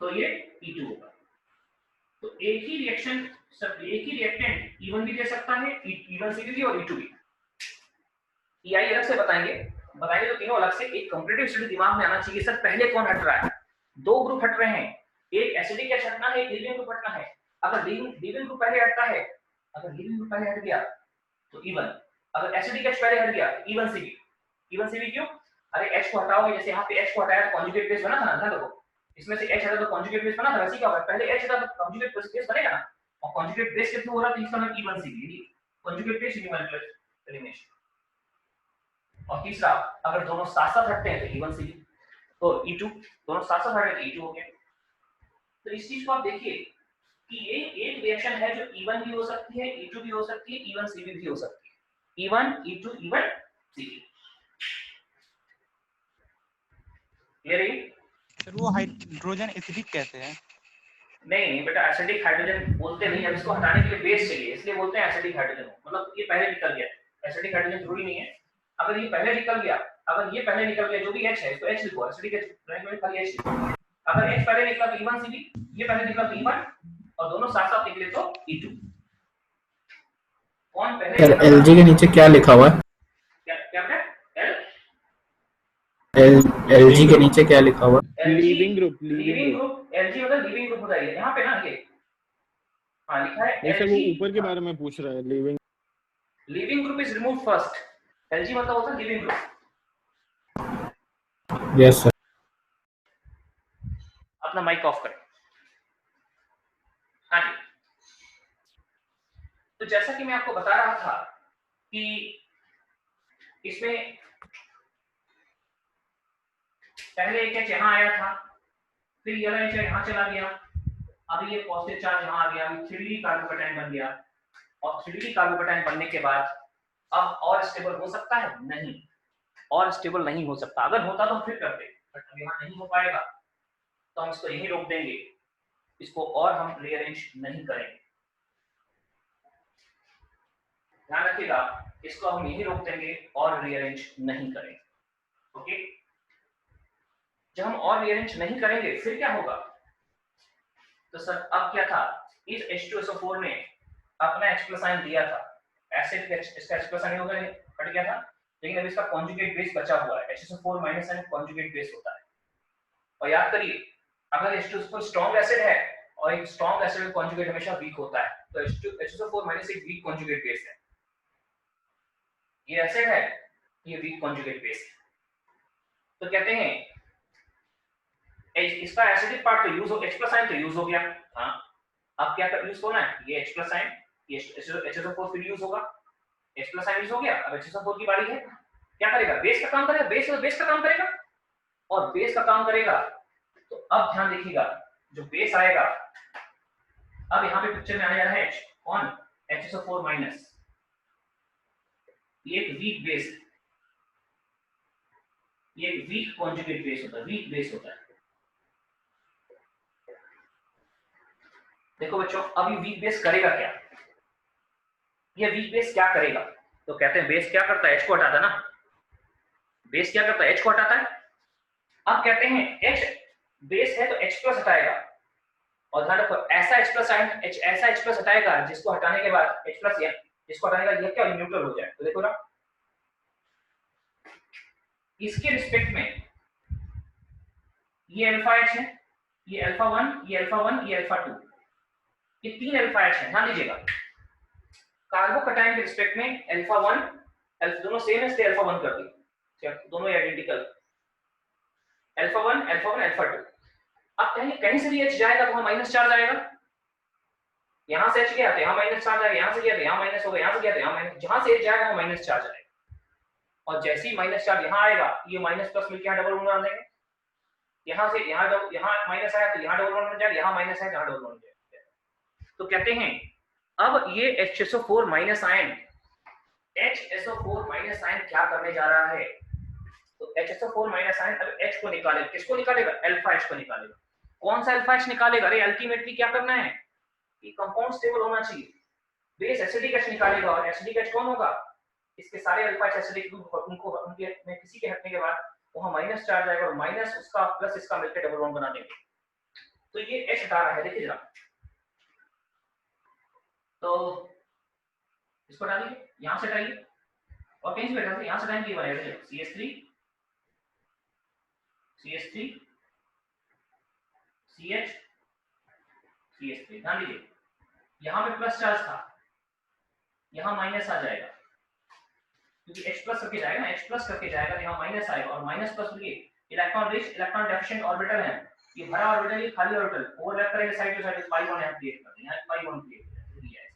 तो ये E2 होगा। तो एक ही रिएक्शन, सब एक ही रिएक्टेंट E1 भी दे सकता है, E1CV भी और E2 भी। EI अलग से बताएंगे तो तीनों अलग से। एक कॉम्पिटिटिव स्टडी दिमाग में आना चाहिए, सर पहले कौन हट रहा है? 2 ग्रुप हट रहे हैं, एक एसिडिक H हटना है, एक लीविंग ग्रुप हटना है। अगर लीविंग ग्रुप पहले हटता है, अगर लीविंग ग्रुप पहले हट गया तो E1, अगर एसिडिक H पहले हट गया E1CB क्यों? अरे H को हटाओगे, जैसे यहाँ पे H को हटाया तो कॉन्जुगेट बेस बना था ना, ध्यान रखो इसमें से H हटा तो कॉन्जुगेट बेस बना था, वैसे क्या होगा पहले H हटा तो कॉन्जुगेट बेस बनेगा ना, और कॉन्जुगेट बेस कितना हो रहा है तो इसका नाम E1CB, conjugate base unimolecular elimination. और तीसरा, अगर दोनों साथ साथ हटते हैं तो E1CB, तो E2, दोनों साथ साथ हटे तो E2 हो गया। तो इस चीज को आप देखिए कि ये एक रिएक्शन है जो E1 भी हो सकती है, E2 भी हो सकती है, E1CB भी हो सकती है, E1 E2 E1CB। क्लियर है? सर वो हाइड्रोजन एसिडिक कहते हैं? नहीं बेटा, एसिडिक हाइड्रोजन बोलते नहीं, अब इसको हटाने के लिए बेस चाहिए, इसलिए बोलते हैं एसिडिक हाइड्रोजन, मतलब ये पहले निकल गया। एसिडिक हाइड्रोजन जरूरी नहीं है, अगर ये पहले निकल गया, अगर ये पहले निकल गया, जो भी H है इसको H लिखो, एसिडिक H में खाली H लिखो। अगर H पहले निकला तो E1CB, ये पहले निकला तो E1, और दोनों साथ साथ निकले तो E2। कौन पहले? सर LG के नीचे क्या लिखा हुआ है? क्या LG के नीचे क्या लिखा हुआ है? लीविंग ग्रुप LG मतलब लीविंग ग्रुप होता है यहाँ पे ना, ये हाँ लिखा है नहीं सर, वो LG, ऊपर के बारे में पूछ रहा है। Leaving group is removed first, LG मतलब होता है लिविंग ग्रुप। Yes sir. अपना माइक ऑफ करें। हाँ जी, तो जैसा कि मैं आपको बता रहा था कि इसमें पहले एक H यहाँ आया था, फिर ये वाला H यहाँ चला गया, अभी ये पॉजिटिव चार्ज यहाँ आ गया, अभी 3D कार्बोकैटायन बन गया, और 3D कार्बोकैटायन बनने के बाद अब और स्टेबल हो सकता है? नहीं, और स्टेबल नहीं हो सकता। अगर होता तो हम फिर करते, बट अब यहाँ नहीं हो पाएगा तो हम इसको यहीं रोक देंगे, इसको और हम रीअरेंज नहीं करेंगे। ध्यान रखिएगा, इसको हम यहीं रोक देंगे और रीअरेंज नहीं करेंगे। ओके, जब हम और रीअरेंज नहीं करेंगे फिर क्या होगा? तो सर अब क्या था, इस H2SO4 ने अपना H+ आयन दिया था, एसिड इसका H+ आयन होगा हट गया था, लेकिन अब इसका कॉन्जुगेट बेस बचा हुआ है, H2SO4 minus ion conjugate base होता है। और याद करिए, अगर H2SO4 स्ट्रॉन्ग एसिड है और एक स्ट्रॉन्ग एसिड का कॉन्जुगेट हमेशा वीक होता है, तो H2SO4 माइनस एक वीक कॉन्जुगेट बेस है, ये एसिड है, ये वीक कॉन्जुगेट बेस है। तो कहते हैं इसका एसिडिक पार्ट तो यूज हो, H+ आयन तो यूज हो गया, हाँ अब क्या यूज होना है, ये H+ आयन, ये H2SO4 फिर यूज होगा, H+ आयन यूज हो गया, अब H2SO4 की बारी है, क्या करेगा? बेस का काम करेगा, बेस का काम करेगा, और बेस का काम करेगा तो अब ध्यान देखिएगा, जो बेस आएगा अब यहाँ पे पिक्चर में आने जा रहा है H, कौन? H2SO4 माइनस, ये एक वीक बेस है, ये एक वीक कॉन्जुगेट बेस होता है, वीक बेस होता है। देखो बच्चों, अब ये वीक बेस करेगा क्या? ये वीक बेस क्या करेगा? तो कहते हैं बेस क्या करता है? H को हटाता है ना, बेस क्या करता है? H को हटाता है। अब कहते हैं H बेस है तो H+ हटाएगा, और ध्यान रखो ऐसा H+ आयन, ऐसा H+ हटाएगा जिसको हटाने के बाद H+ या जिसको हटाने का ये क्या न्यूट्रल हो जाए। तो देखो ना, इसके रिस्पेक्ट में ये अल्फा H है, ये अल्फा 1, ये अल्फा 1, ये अल्फा 2, ये 3 अल्फा H है, ध्यान दीजिएगा। कार्बोकैटायन के रिस्पेक्ट में अल्फा 1 दोनों सेम है इसलिए अल्फा 1 कर दी, दोनों आइडेंटिकल, अल्फा 1 अल्फा 2। अब कहीं से भी H जाएगा तो वहां माइनस चार्ज आएगा, यहां से H गया तो यहां माइनस चार्ज आएगा, यहां से गया तो यहां माइनस होगा, यहां से गया तो यहां माइनस, जहां से H जाएगा वहां माइनस चार्ज आएगा, और जैसे ही माइनस चार्ज यहां आएगा ये माइनस प्लस मिलकर यहां डबल बना देंगे, यहां से यहां माइनस आया तो यहां डबल बन जाएगा, यहां माइनस आया तो यहां डबल बन जाएगा। तो कहते हैं अब ये H2SO4 minus ion, H2SO4 minus ion क्या करने जा रहा है? तो H2SO4 माइनस आयन अब H को निकालेगा, किसको निकालेगा? अल्फा H को निकालेगा। कौन सा अल्फा H निकालेगा? अरे अल्टीमेटली क्या करना है कि कंपाउंड स्टेबल होना चाहिए, बेस एसिडिक H निकालेगा, और एसिडिक H कौन होगा? इसके सारे अल्फा H एसिडिक, उनको उनके में किसी के हटने के बाद वहां माइनस चार्ज आएगा, और माइनस उसका प्लस इसका मिलकर डबल बॉन्ड बना देंगे। तो ये H हटा रहा है, देखिए जरा, तो इसको डालिए, यहां से हटाइए, और कहीं से बैठा यहां से हटाएंगे, ये बनेगा CH3 CH3 CH CH3, ध्यान दीजिए यहाँ पे प्लस चार्ज था, यहाँ माइनस आ जाएगा क्योंकि H प्लस करके जाएगा ना, H प्लस करके जाएगा तो यहाँ माइनस आएगा, और माइनस प्लस ये electron rich electron deficient orbital है, ये भरा ऑर्बिटल ये खाली ऑर्बिटल ओवरलैप करेंगे side to side, pi bond यहाँ क्रिएट कर देंगे, यहाँ पाई बॉन्ड क्रिएट कर दिया है।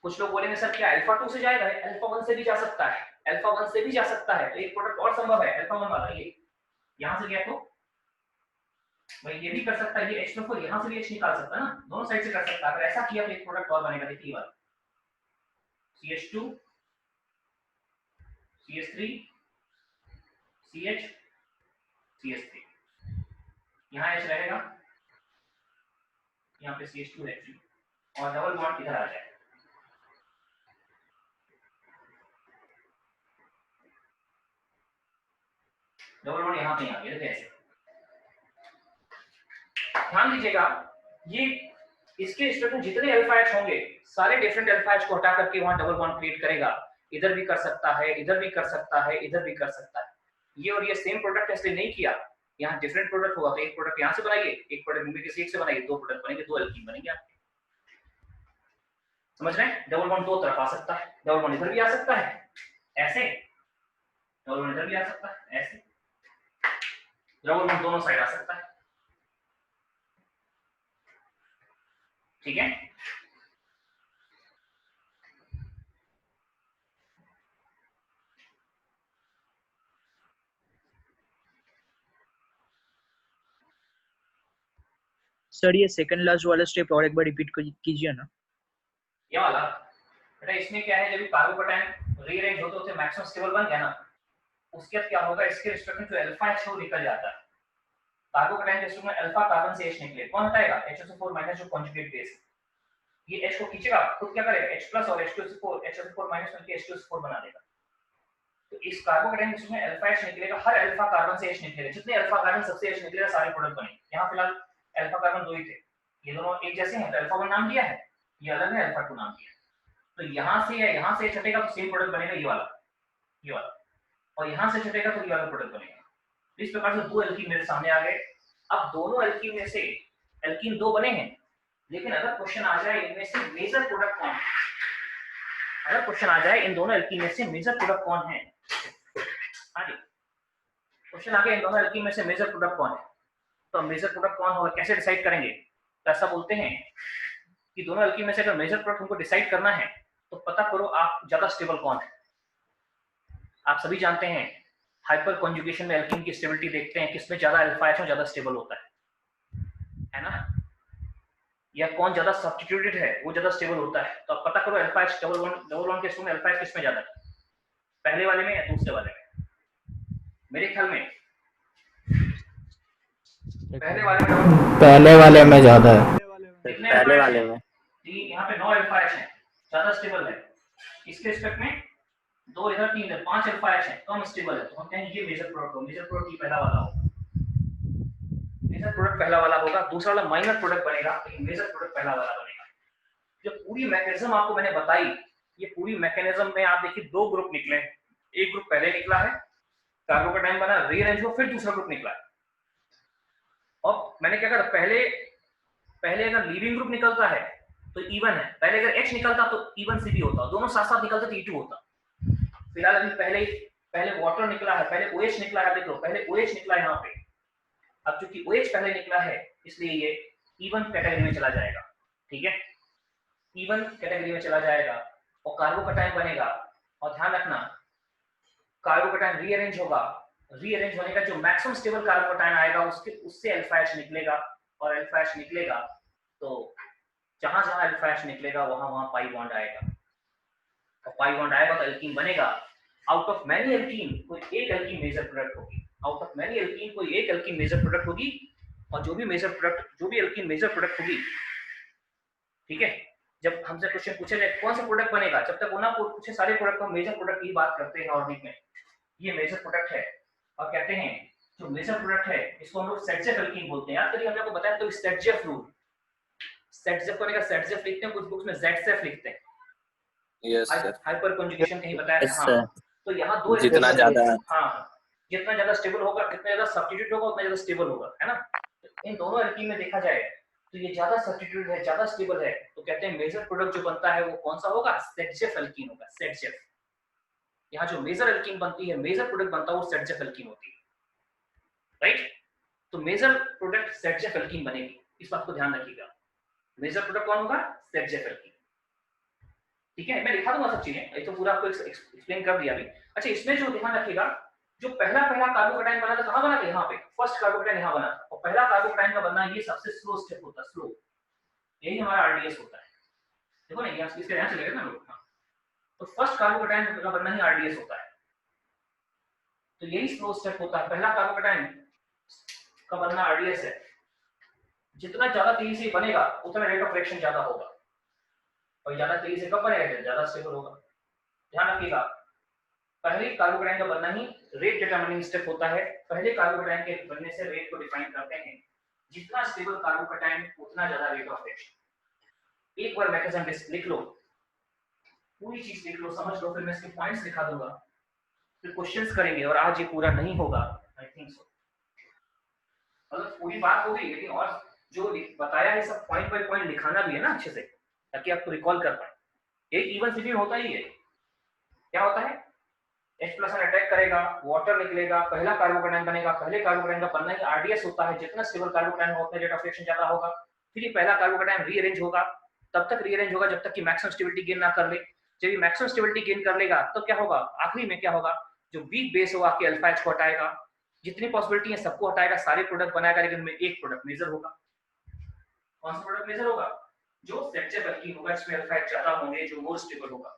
कुछ लोग बोलेंगे सर क्या अल्फा 2 से जाएगा? अल्फा 1 से भी जा सकता है, अल्फा 1 से भी जा सकता है, तो एक प्रोडक्ट और संभव है अल्फा 1 वाला, ये यहाँ से गया तो भाई ये भी कर सकता है, ये H4 यहाँ से भी H निकाल सकता है ना, दोनों साइड से कर सकता है। अगर ऐसा किया तो एक प्रोडक्ट और बनेगा, देखिए वाला CH2 CH3 CH CH3, यहाँ H रहेगा, यहाँ पे CH2 है और डबल बॉन्ड इधर आ जाए। डबल बॉन्ड यहाँ पे आ गया, देखिए ऐसे। ध्यान दीजिएगा ये इसके स्ट्रक्चर में जितने अल्फा एच होंगे सारे डिफरेंट अल्फा एच को हटा करके वहां डबल बॉन्ड क्रिएट करेगा, इधर भी कर सकता है, इधर भी कर सकता है, इधर भी कर सकता है। ये और ये सेम प्रोडक्ट इसलिए नहीं किया, यहाँ डिफरेंट प्रोडक्ट होगा तो एक प्रोडक्ट यहाँ से बनाइए, एक प्रोडक्ट में किसी एक से बनाइए, दो प्रोडक्ट बनेंगे, दो एल्कीन बनेंगे आपके। समझ रहे हैं? डबल बॉन्ड दो तरफ आ सकता है, डबल बॉन्ड इधर भी आ सकता है ऐसे, डबल बॉन्ड इधर भी आ सकता है ऐसे, डबल बॉन्ड दोनों साइड आ सकता है, ठीक है। सर ये सेकंड लास्ट वाला स्टेप और एक बार रिपीट कीजिए ना। ये वाला बेटा इसमें क्या है, जब कार्बोकैटायन रीअरेंज होते होते मैक्सिमम स्टेबल बन गया ना, उसके बाद क्या होगा, इसके रिस्पेक्ट में जो अल्फा एच है वो निकल जाता है। कार्बोकैटायन के रिस्पेक्ट में अल्फा कार्बन से H निकले, कौन हटाएगा? HSO4- जो कॉन्जुगेट बेस, ये H को खींचेगा, खुद क्या करेगा H+ और H2SO4 HSO4- मिलकर H2SO4 बना देगा। तो इस कार्बोकैटायन के में अल्फा H निकलेगा, हर अल्फा कार्बन से H निकलेगा, जितने अल्फा कार्बन सबसे H निकलेगा सारे प्रोडक्ट बनेंगे। यहाँ फिलहाल अल्फा कार्बन दो ही थे, ये दोनों एक जैसे हैं तो अल्फा 1 नाम दिया है, ये अलग है अल्फा 2 नाम दिया है। तो यहाँ से या यहाँ से छटेगा तो सेम प्रोडक्ट बनेगा, ये वाला, और यहाँ से छटेगा तो ये वाला प्रोडक्ट बनेगा। इस प्रकार से दो एल्कीन मेरे सामने आ गए। अब दोनों एल्कीन में से एल्कीन दो बने हैं, लेकिन अगर क्वेश्चन आ जाए इनमें से मेजर प्रोडक्ट कौन है, अगर क्वेश्चन आ जाए इन दोनों एल्कीन में से मेजर प्रोडक्ट कौन है, हाँ जी क्वेश्चन आ गया इन दोनों एल्कीन में से मेजर प्रोडक्ट कौन है, तो मेजर प्रोडक्ट कौन होगा कैसे डिसाइड करेंगे? तो ऐसा बोलते हैं कि दोनों एल्कीन में से अगर मेजर प्रोडक्ट हमको डिसाइड करना है तो पता करो आप ज्यादा स्टेबल कौन है। आप सभी जानते हैं हाइपर कॉन्जुगेशन में एल्कीन की स्टेबिलिटी देखते हैं, किसमें ज्यादा अल्फा एच ज्यादा स्टेबल होता है ना, या कौन ज्यादा सब्स्टिट्यूटेड है वो ज्यादा स्टेबल होता है। तो आप पता करो अल्फा एच डबल बॉन्ड के में अल्फा एच किसमें ज्यादा है, पहले वाले में या दूसरे वाले में? मेरे ख्याल में पहले वाले में ज्यादा है। पहले वाले में यहाँ पे 9 अल्फा एच है, ज्यादा स्टेबल है। इसके रिस्पेक्ट में 2 इधर 3 इधर 5 अल्फा एच है, कम स्टेबल है। तो हम कहेंगे ये मेजर प्रोडक्ट हो, मेजर प्रोडक्ट ये पहला वाला होगा, मेजर प्रोडक्ट पहला वाला होगा, दूसरा वाला माइनर प्रोडक्ट बनेगा, लेकिन मेजर प्रोडक्ट पहला वाला बनेगा। जो पूरी मैकेनिज्म आपको मैंने बताई, ये पूरी मैकेनिज्म में आप देखिए दो ग्रुप निकले, एक ग्रुप पहले निकला है, कार्बोकैटायन बना, रीअरेंज हुआ, फिर दूसरा ग्रुप निकला है। और मैंने क्या कहा, पहले अगर लीविंग ग्रुप निकलता है तो इवन है, पहले अगर H निकलता तो इवन सी भी होता, दोनों साथ साथ निकलते तो E2 होता। फिलहाल अभी पहले वाटर निकला है, पहले OH निकला है, देखो पहले OH निकला है यहाँ पे, अब चूंकि OH पहले निकला है इसलिए ये इवन कैटेगरी में चला जाएगा, ठीक है, इवन कैटेगरी में चला जाएगा और कार्बोकैटायन बनेगा। और ध्यान रखना कार्बोकैटायन रीअरेंज होगा, रीअरेंज होने का जो मैक्सिमम स्टेबल कार्बोकैटायन आएगा उससे अल्फा एच निकलेगा, और अल्फा एच निकलेगा तो जहां जहां अल्फा एच निकलेगा वहां पाई बॉन्ड आएगा, और पाई बॉन्ड आएगा तो एल्कीन बनेगा। आउट ऑफ मैनी एल्कीन कोई एक एल्कीन मेजर प्रोडक्ट होगी, आउट ऑफ मैनी एल्कीन कोई एक एल्कीन मेजर प्रोडक्ट होगी, और जो भी एल्कीन मेजर प्रोडक्ट होगी, ठीक है। जब हमसे क्वेश्चन पूछा जाए कौन सा प्रोडक्ट बनेगा, जब तक वो ना पूछे सारे प्रोडक्ट को मेजर प्रोडक्ट की बात करते हैं ऑर्गेनिक में, ये मेजर प्रोडक्ट है, और कहते हैं जो मेजर प्रोडक्ट है इसको हम लोग सेटजेफ एल्कीन बोलते हैं। याद करिए हमने आपको बताया तो सेटजेफ रूल, सेटजेफ करने का सेटजेफ लिखते हैं, कुछ बुक्स में जेडसेफ लिखते हैं, यस सर, हाइपर कॉन्जुगेशन कहीं बताया Yes, था। sir. हाँ, तो यहाँ दो जितना ज्यादा हाँ जितना ज्यादा स्टेबल होगा, जितना ज्यादा सब्स्टिट्यूट होगा उतना ज्यादा स्टेबल होगा, है ना। तो इन दोनों एल्कीन में देखा जाए तो ये ज्यादा सब्स्टिट्यूट है, ज्यादा स्टेबल है, तो कहते हैं मेजर प्रोडक्ट जो बनता है वो कौन सा होगा? सेटजेफ एल्कीन होगा, सेटजेफ। यहाँ जो मेजर एल्कीन बनती है, मेजर प्रोडक्ट बनता है वो सेटजेफ एल्कीन होती है, राइट? तो मेजर प्रोडक्ट सेटजेफ एल्कीन बनेगी, इस बात को ध्यान रखिएगा। मेजर प्रोडक्ट कौन होगा? सेटजेफ एल्कीन। ठीक है, मैं लिखा दूंगा सब चीजें, ये तो पूरा आपको एक्सप्लेन कर दिया अभी। अच्छा, इसमें जो ध्यान रखिएगा, जो पहला कार्बोकैटायन बना था कहाँ बना था? यहाँ पे फर्स्ट कार्बोकैटायन यहाँ बना था, और पहला कार्बोकैटायन का बनना ये सबसे स्लो स्टेप होता है, स्लो। यही हमारा आरडीएस होता है। देखो ना, यहाँ इसके यहाँ चलेगा ना लोग, हाँ। तो फर्स्ट कार्बोकैटायन का बनना ही आरडीएस होता है, तो यही स्लो स्टेप होता है। पहला कार्बोकैटायन का बनना आरडीएस है। जितना ज्यादा तेजी से बनेगा उतना रेट ऑफ रिएक्शन ज्यादा होगा, और ज्यादा तेजी से कब बनेगा? ज्यादा स्टेबल होगा। ध्यान रखिएगा, पहले कार्बोकैटायन का बनना ही रेट डिटरमिनिंग स्टेप होता है। पहले कार्बोकैटायन के बनने से रेट को डिफाइन करते हैं। जितना स्टेबल कार्बोकैटायन उतना ज्यादा रेट ऑफ रिएक्शन। एक बार मैकेनिज्म लिख लो, पूरी चीज लिख लो, समझ लो, फिर मैं इसके पॉइंट्स दिखा दूंगा, फिर क्वेश्चंस करेंगे। और आज ये पूरा नहीं होगा, आई थिंक सो, मतलब पूरी बात हो गई, लेकिन और जो बताया है सब पॉइंट बाय पॉइंट लिखाना भी है ना अच्छे से, ताकि आपको रिकॉल कर पाए। एक इवन सीपी होता ही है, क्या होता है? H+ अटैक करेगा, वाटर निकलेगा, पहला कार्बोकैटायन बनेगा। पहले कार्बोकैटायन का बनना ही आरडीएस होता है। जितना स्टेबल कार्बोकैटायन होगा उतना रेट ऑफ रिएक्शन ज्यादा होगा। फिर ये पहला कार्बोकैटायन रीअरेंज होगा, तब तक रीअरेंज होगा जब तक कि मैक्सिमम स्टेबिलिटी गेन ना कर ले। जब ये मैक्सिमम स्टेबिलिटी गेन कर लेगा तो क्या होगा? आखिरी में क्या होगा? जो वीक बेस होगा आपके अल्फा एच को हटाएगा, जितनी पॉसिबिलिटी है सबको हटाएगा, सारे प्रोडक्ट बनाएगा, लेकिन में एक प्रोडक्ट मेजर होगा। कौन सा प्रोडक्ट मेजर होगा? जो सेटजेफ एल्कीन होगा, इसमें अल्फा एच ज्यादा होंगे, जो मोर स्टेबल होगा।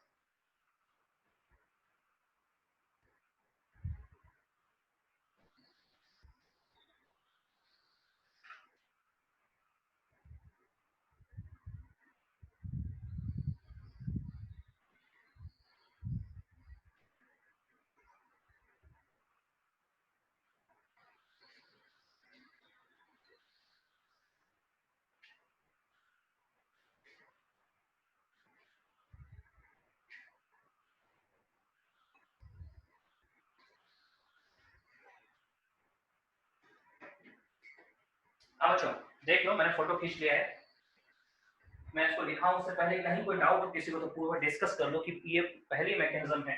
आओ चलो देख लो, मैंने फोटो खींच लिया है। मैं इसको लिखा हूं, उससे पहले कहीं कोई डाउट हो किसी को तो पूरा डिस्कस कर लो कि ये पहली मैकेनिज्म है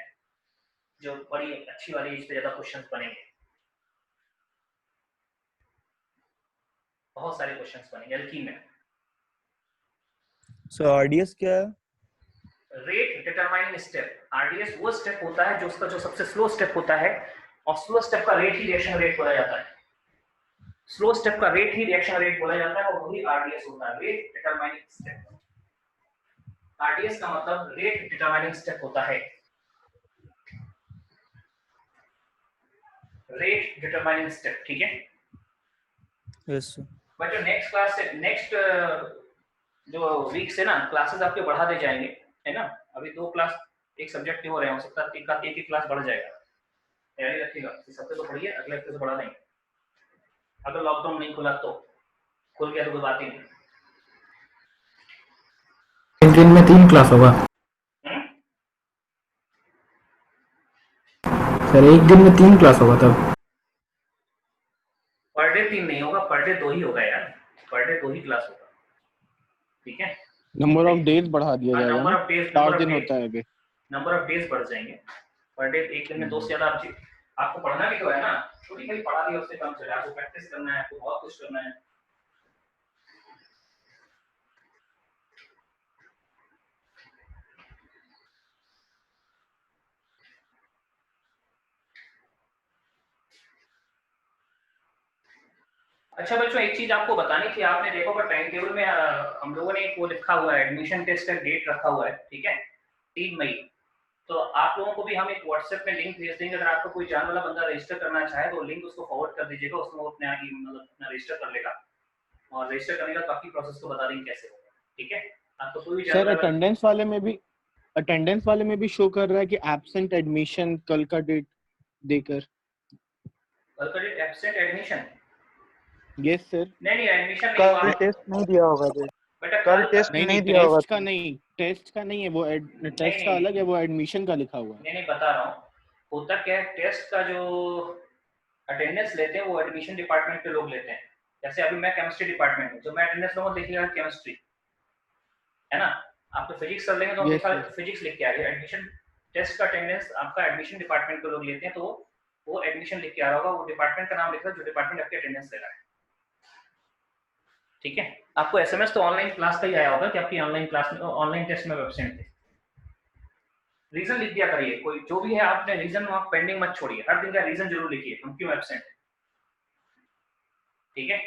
जो बड़ी अच्छी वाली, इस पे ज्यादा क्वेश्चंस बनेंगे, बहुत सारे क्वेश्चंस बनेंगे एल्कीन में। सो आरडीएस क्या है? Rate determining step. आरडीएस वो स्टेप होता है जो उसका जो सबसे स्लो स्टेप होता है, और स्लो स्टेप का रेट ही रिएक्शन रेट बोला जाता है। स्लो स्टेप का रेट ही रिएक्शन रेट बोला जाता है, और वही आरडीएस होता है, रेट डिटरमाइनिंग स्टेप। आरडीएस का मतलब रेट डिटरमाइनिंग स्टेप होता है, रेट डिटरमाइनिंग स्टेप। ठीक है यस सर। बच्चों, नेक्स्ट क्लास से, नेक्स्ट जो वीक से ना क्लासेस आपके बढ़ा दे जाएंगे, है ना? अभी 2 क्लास एक सब्जेक्ट के हो रहे हैं, हो सकता है एक क्लास बढ़ जाएगा। तैयारी रखिएगा, इस हफ्ते तो पढ़िए, अगले हफ्ते से बढ़ा देंगे। अगर लॉकडाउन नहीं खुला तो, खुल गया तो कोई बात ही नहीं। एक दिन में 3 क्लास होगा सर, एक दिन में 3 क्लास होगा तब। पर डे 3 नहीं होगा, पर डे 2 ही होगा यार, पर डे 2 ही क्लास होगा। ठीक है, नंबर ऑफ डेज बढ़ा दिया जाएगा नंबर ना, ऑफ डेज, 4 दिन होता है अभी। नंबर ऑफ डेज बढ़ जाएंगे, पर डे एक दिन में 2 से ज्यादा। आपको पढ़ना भी तो है ना, छोटी खाली पढ़ा दिया उससे कम चले, आपको प्रैक्टिस करना है, आपको बहुत कुछ करना है। अच्छा बच्चों, एक चीज आपको बतानी थी, आपने देखो कि टाइम टेबल में हम लोगों ने एक वो लिखा हुआ है, एडमिशन टेस्ट का डेट रखा हुआ है, ठीक है, 3 मई। तो आप लोगों को भी हम एक व्हाट्सएप में लिंक भेज देंगे, अगर आपको कोई जान वाला बंदा रजिस्टर करना चाहे तो लिंक उसको फॉरवर्ड कर दीजिएगा, उसमें वो अपने मतलब अपना रजिस्टर कर लेगा, और रजिस्टर करने का बाकी प्रोसेस को बता देंगे कैसे होगा। ठीक है, आपको कोई भी सर अटेंडेंस वाले में भी शो कर रहा है कि एब्सेंट एडमिशन कल का डेट देकर। कल का date absent admission? Yes sir. नहीं एडमिशन नहीं कल हुआ टेस्ट नहीं दिया होगा जी, बेटा, कल टेस्ट नहीं दिया होगा। टेस्ट का नहीं है वो, टेस्ट का अलग है, वो एडमिशन का लिखा हुआ है। नहीं बता रहा हूँ, होता क्या है, टेस्ट का जो अटेंडेंस लेते हैं वो एडमिशन डिपार्टमेंट के लोग लेते हैं, जैसे अभी मैं केमिस्ट्री डिपार्टमेंट में, जो मैं अटेंडेंस लूंगा देखिएगा केमिस्ट्री, है ना। आप तो फिजिक्स कर लेंगे तो Yes, sir. फिजिक्स लिख के आ रहे हैं। एडमिशन टेस्ट का अटेंडेंस आपका एडमिशन डिपार्टमेंट के लोग लेते हैं, तो वो एडमिशन लिख के आ रहा होगा, वो डिपार्टमेंट का नाम लिख रहा है जो डिपार्टमेंट आपकी अटेंडेंस ले रहा है। ठीक है, आपको एसएमएस तो ऑनलाइन क्लास का ही आया होगा कि आपकी ऑनलाइन क्लास में, ऑनलाइन टेस्ट में एब्सेंट थे। रीजन लिख दिया करिए, कोई जो भी है आपने रीजन आप पेंडिंग मत छोड़िए, हर दिन का रीजन जरूर लिखिए हम क्यों एब्सेंट है। ठीक है,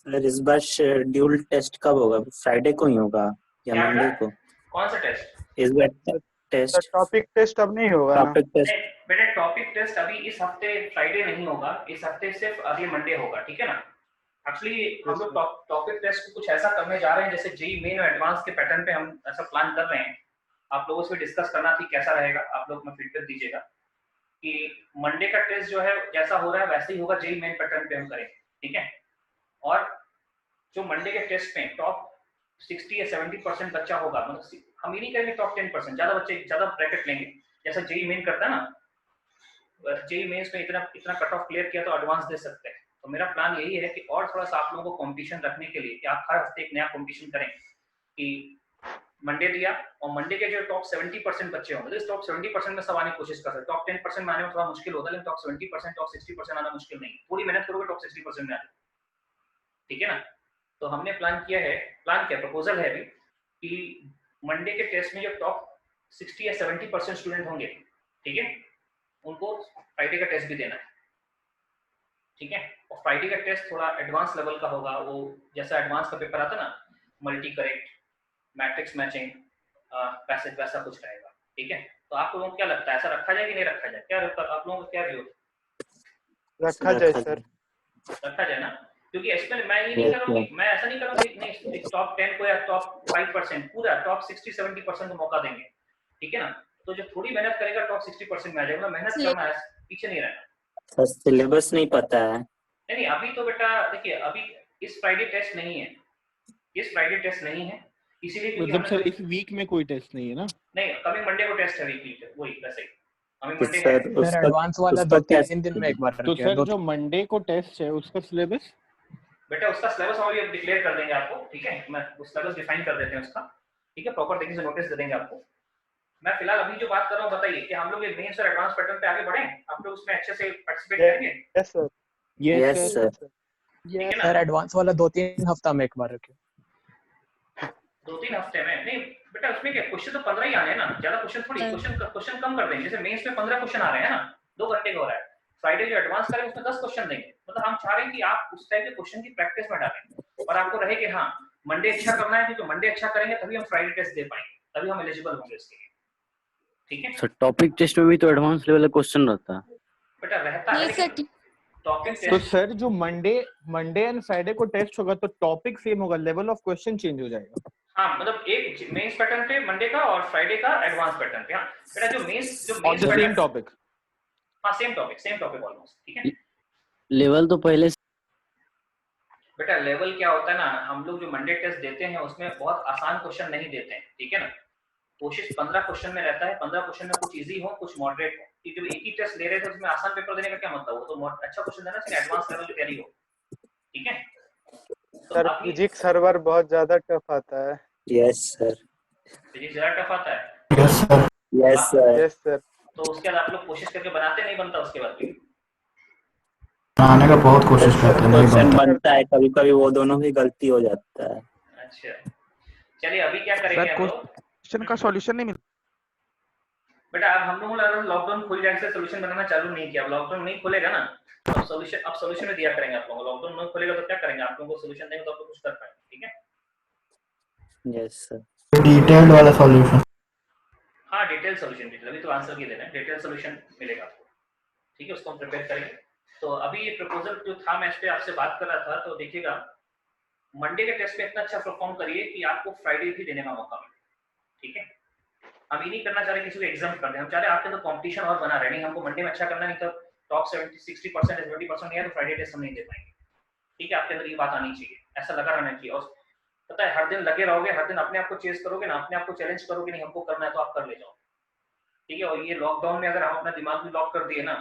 सर इस बार शेड्यूल टेस्ट कब होगा? फ्राइडे को ही होगा या क्या मंडे बेटा? को? कौन सा टेस्ट? इस बार सर टेस्ट, टॉपिक टेस्ट अब नहीं होगा ना? Topic test. बेटा टॉपिक टेस्ट अभी इस हफ्ते फ्राइडे नहीं होगा, इस हफ्ते सिर्फ अभी मंडे होगा, ठीक है ना। एक्चुअली हम लोग टॉपिक टेस्ट कुछ ऐसा करने जा रहे हैं जैसे जेई मेन और एडवांस के पैटर्न पे हम ऐसा प्लान कर रहे हैं। आप लोगों से डिस्कस करना थी कैसा रहेगा, आप लोग में फीडबैक दीजिएगा कि मंडे का टेस्ट जो है जैसा हो रहा है वैसे ही होगा, जेई मेन पैटर्न पे हम करेंगे, ठीक है। और जो मंडे के टेस्ट में टॉप 60 या 70% बच्चा होगा, मतलब हम ही नहीं करेंगे टॉप 10%, ज्यादा बच्चे ज्यादा ब्रैकेट लेंगे जैसा जेई मेन करता है ना। जेई मेंस में इतना कट ऑफ क्लियर किया तो एडवांस दे सकते हैं। तो मेरा प्लान यही है कि और थोड़ा सा आप लोगों को कंपटीशन रखने के लिए कि आप हर हफ्ते एक नया कंपटीशन करें कि मंडे दिया और मंडे के जो टॉप 70% बच्चे होंगे, तो इस टॉप 70% में सब आने की कोशिश कर सकते हैं। टॉप 10% में आने में थोड़ा मुश्किल होता है, लेकिन टॉप 70% टॉप 60% आना मुश्किल नहीं है। थोड़ी मेहनत करोगे टॉप 60% में आ जाए, ठीक है ना। तो हमने प्लान किया, प्रपोजल है अभी कि मंडे के टेस्ट में जो टॉप 60 या 70% स्टूडेंट होंगे, ठीक है, उनको फ्राइडे का टेस्ट भी देना है, ठीक है। और फ्राइडे का टेस्ट थोड़ा एडवांस लेवल का होगा, वो जैसा एडवांस का पेपर आता ना, multi correct, matrix matching, passage, वैसा कुछ रहेगा, ठीक है। तो आप लोगों को क्या लगता है, ऐसा रखा जाए कि नहीं रखा जाए? क्या आप लोगों का क्या व्यू? रखा जाए सर। रखा जाए ना, क्योंकि इसमें मैं ये नहीं करूंगी, मैं ऐसा नहीं करूंगी नहीं टॉप 10 को या टॉप 5%, पूरा टॉप 60-70% को मौका देंगे, ठीक है ना। तो जो थोड़ी मेहनत करेगा टॉप 60% में आ जाएगा, मेहनत करना है, पीछे नहीं रहना। सर सिलेबस नहीं पता है। नहीं अभी तो बेटा देखिए, अभी इस फ्राइडे टेस्ट नहीं है, इस फ्राइडे टेस्ट नहीं है, इसीलिए मतलब सर इस वीक में कोई टेस्ट नहीं है ना? नहीं, कमिंग मंडे को टेस्ट है वीकली, वही वैसे ही कमिंग तो मंडे है। सर उसका एडवांस वाला उसका 2-3 दिन में एक बार तो रखें, सर जो मंडे को टेस्ट है उसका सिलेबस? बेटा उसका सिलेबस हम अभी डिक्लेयर कर देंगे आपको, ठीक है। मैं उस सिलेबस डिफाइन कर देते हैं उसका, ठीक है, प्रॉपर तरीके से नोटिस दे देंगे आपको। मैं फिलहाल अभी जो बात कर रहा हूँ बताइए कि हम लोग ये मेंस और एडवांस पैटर्न पे आगे बढ़े, आप लोग उसमें अच्छे से पार्टिसिपेट करेंगे? Yes sir. Yes sir. ठीक है ना? सर एडवांस वाला 2-3 हफ्ता में एक बार रखें। 2-3 हफ्ते में नहीं बेटा, उसमें क्या क्वेश्चन तो 15 ही आने हैं ना, ज्यादा क्वेश्चन थोड़ी, क्वेश्चन कम कर देंगे। जैसे मेंस में 15 क्वेश्चन आ रहे हैं ना, 2 घंटे का हो रहा है, फ्राइडे जो एडवांस करेंगे उसमें 10 क्वेश्चन देंगे। मतलब हम चाह रहे हैं कि आप उस टाइप के क्वेश्चन की प्रैक्टिस में डालें और आपको रहे कि हाँ मंडे अच्छा करना है, क्योंकि मंडे अच्छा करेंगे तभी हम फ्राइडे टेस्ट दे पाएंगे, तभी हम एलिजिबल होंगे इसके लिए, ठीक है। सर टॉपिक टेस्ट में भी तो एडवांस लेवल का क्वेश्चन रहता है। बेटा रहता है, लेकिन टॉपिक तो टेस्ट सर जो मंडे एंड फ्राइडे को टेस्ट होगा तो टॉपिक सेम होगा, लेवल ऑफ क्वेश्चन चेंज हो जाएगा। हाँ, मतलब एक मेंस पैटर्न पे मंडे का और फ्राइडे का एडवांस पैटर्न पे। हाँ बेटा, जो mains on the same topic. हाँ सेम टॉपिक ऑलमोस्ट, ठीक है। लेवल तो पहले बेटा लेवल क्या होता है ना, हम लोग जो मंडे टेस्ट देते हैं उसमें बहुत आसान क्वेश्चन नहीं देते हैं, ठीक है ना। कोशिश 15 क्वेश्चन में रहता है, 15 क्वेश्चन में कुछ इजी हो कुछ मॉडरेट हो, क्योंकि जब एक ही टेस्ट ले रहे थे उसमें आसान पेपर देने का क्या मतलब, वो तो अच्छा क्वेश्चन देना चाहिए, एडवांस लेवल की तैयारी हो, ठीक है। तो सर फिजिक्स सर्वर बहुत ज्यादा टफ आता है। Yes sir. फिजिक्स ज्यादा टफ आता है। Yes sir. Yes sir. तो उसके बाद आप लोग कोशिश करके बनाते नहीं बनता, उसके बाद भी बनाने का बहुत कोशिश करते हैं, नहीं क्वेश्चन बनता। बनता है, कभी कभी वो दोनों भी गलती हो जाता है। अच्छा चलिए, अभी क्या करेंगे हम लोग, क्वेश्चन का सॉल्यूशन नहीं मिलता। बेटा अब हम लोगों ने लॉकडाउन खुल जाने से सॉल्यूशन बनाना चालू नहीं किया। अब लॉकडाउन नहीं खुलेगा ना, अब सॉल्यूशन में दिया करेंगे आप लोगों को। लॉकडाउन नहीं खुलेगा तो क्या करेंगे, आप लोगों को सॉल्यूशन देंगे तो आप लोग कुछ कर पाएंगे, ठीक है। Yes sir. डिटेल्ड वाला सॉल्यूशन। हाँ डिटेल सॉल्यूशन, अभी तो आंसर की देना है, डिटेल सॉल्यूशन मिलेगा आपको, ठीक है, उसको हम प्रिपेयर करेंगे। तो अभी ये प्रपोजल जो था, मैं इस पे आपसे बात कर रहा था, तो देखिएगा मंडे के टेस्ट में इतना अच्छा परफॉर्म करिए कि आपको फ्राइडे भी देने का मौका मिले, ठीक है। हम ये नहीं करना चाह रहे किसी को एग्जाम कर दें, हम चाह रहे आपके तो कंपटीशन और बना रहे, नहीं हमको मंडे में अच्छा करना, नहीं तो टॉप 60% 70% नहीं है तो फ्राइडे टेस्ट हम नहीं दे पाएंगे, ठीक है। आपके अंदर ये बात आनी चाहिए, ऐसा लगा रहना चाहिए। और पता है हर दिन लगे रहोगे, हर दिन अपने आप को चेस करोगे ना, अपने आप को चैलेंज करोगे, नहीं हमको करना है तो आप कर ले जाओ, ठीक है। और ये लॉकडाउन में अगर हम अपना दिमाग भी लॉक कर दिए ना,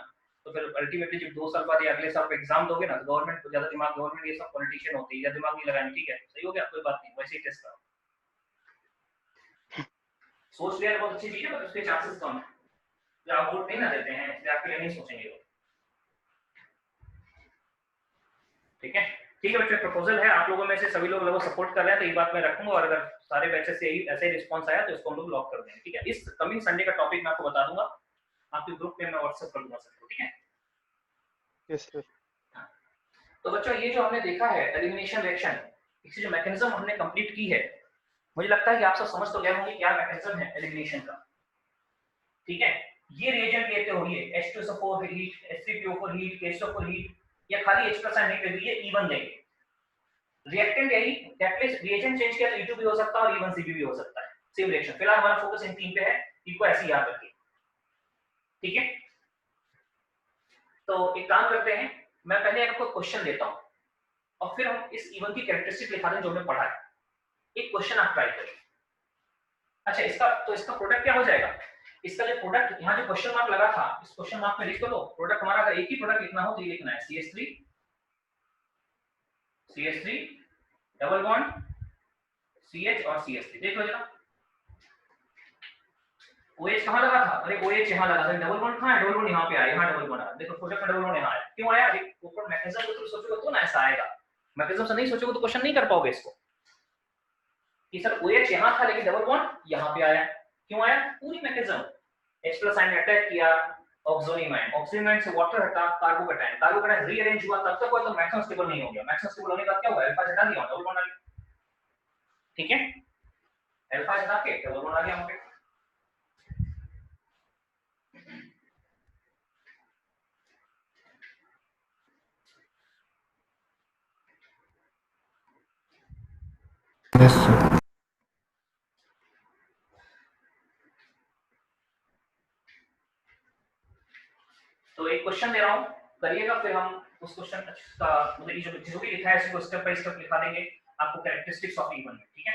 तो फिर अल्टीमेटली जब 2 साल बाद या अगले साल एग्जाम दोगे ना, तो गवर्नमेंट को ज्यादा दिमाग, गवर्नमेंट ये सब पॉलिटिशियन होती है, या दिमाग नहीं लगाएंगे, ठीक है सही हो गया, कोई बात नहीं, वैसे ही टेस्ट करो। सोच लिया बहुत अच्छी चीज है, पर उसके चांसेस कम है, जब आप वोट नहीं ना देते हैं इसलिए आपके लिए नहीं सोचेंगे लोग। ठीक है, ठीक है बच्चों, प्रपोजल है, आप लोगों में से सभी लोग लगभग सपोर्ट कर रहे हैं, तो ये बात मैं रखूंगा, और अगर सारे बैचेस से ऐसे ही रिस्पांस आया तो इसको हम लोग लॉक कर देंगे। ठीक है, इस कमिंग संडे का टॉपिक मैं आपको बता दूंगा, आपके ग्रुप में मैं व्हाट्सएप कर दूंगा सबको। ठीक है, यस सर। तो बच्चों ये जो हमने देखा है एलिमिनेशन रिएक्शन, इसकी जो मैकेनिज्म हमने कंप्लीट की है, मुझे लगता है कि आप सब समझ तो गए होंगे क्या मैकेनिज्म है एलिमिनेशन का। ठीक है, ये रिएजेंट लेते हो, ये H2SO4 heat, H3PO4 heat, K2O4 heat, या खाली H+ नहीं लेंगे, ये E1 देंगे। रिएक्टेंट यही, कैटलिस्ट रिएजेंट चेंज किया तो E2 भी हो सकता है और E1CP भी हो सकता है, सेम रिएक्शन। फिलहाल हमारा फोकस इन 3 पे है, इनको ऐसे याद रखिए। ठीक है, तो एक काम करते हैं, मैं पहले आपको क्वेश्चन देता हूं और फिर हम इस E1 की कैरेक्टरिस्टिक लिखा दें जो हमने पढ़ा है। एक क्वेश्चन आप ट्राई करिए। अच्छा, इसका प्रोडक्ट क्या हो जाएगा, इसका जो प्रोडक्ट यहाँ जो क्वेश्चन मार्क लगा था, इस क्वेश्चन मार्क में लिख दो। प्रोडक्ट हमारा अगर एक ही प्रोडक्ट लिखना हो तो ये लिखना है CH3 डबल बॉन्ड CH और CH3। देख लो जरा, OH कहाँ लगा था, अरे OH यहाँ लगा था, डबल बॉन्ड कहाँ है, डबल बॉन्ड यहाँ पे आया, यहाँ डबल बॉन्ड आया। देखो प्रोडक्ट का डबल बॉन्ड यहाँ आया, क्यों आया, ऊपर मैकेनिज्म को तो सोचोगे तो ना ऐसा आएगा, मैकेनिज्म से नहीं सोचोगे तो क्वेश्चन नहीं कर पाओगे इसको कि सर OH यहाँ था लेकिन डबल बॉन्ड यहाँ पे आया, क्यों आया, पूरी मैकेनिज्म। H+ आयन अटैक किया ऑक्सोनियम आयन, ऑक्सोनियम आयन से वाटर हटा, कार्बोकैटायन रीअरेंज हुआ, तब तक वो तो मैक्सिमम स्टेबल नहीं हो गया। मैक्सिमम स्टेबल होने के बाद क्या हुआ, अल्फा हटा दिया, डबल बॉन्ड आ गया। ठीक है, अल्फा हटा के डबल बॉन्ड आ गया वहां पे। Yes sir. तो एक क्वेश्चन दे रहा हूं, करिएगा, फिर हम उस क्वेश्चन का मतलब जो भी लिखा है इसको स्टेप बाय स्टेप लिखा देंगे आपको कैरेक्टरिस्टिक्स ऑफ E1 में। ठीक है,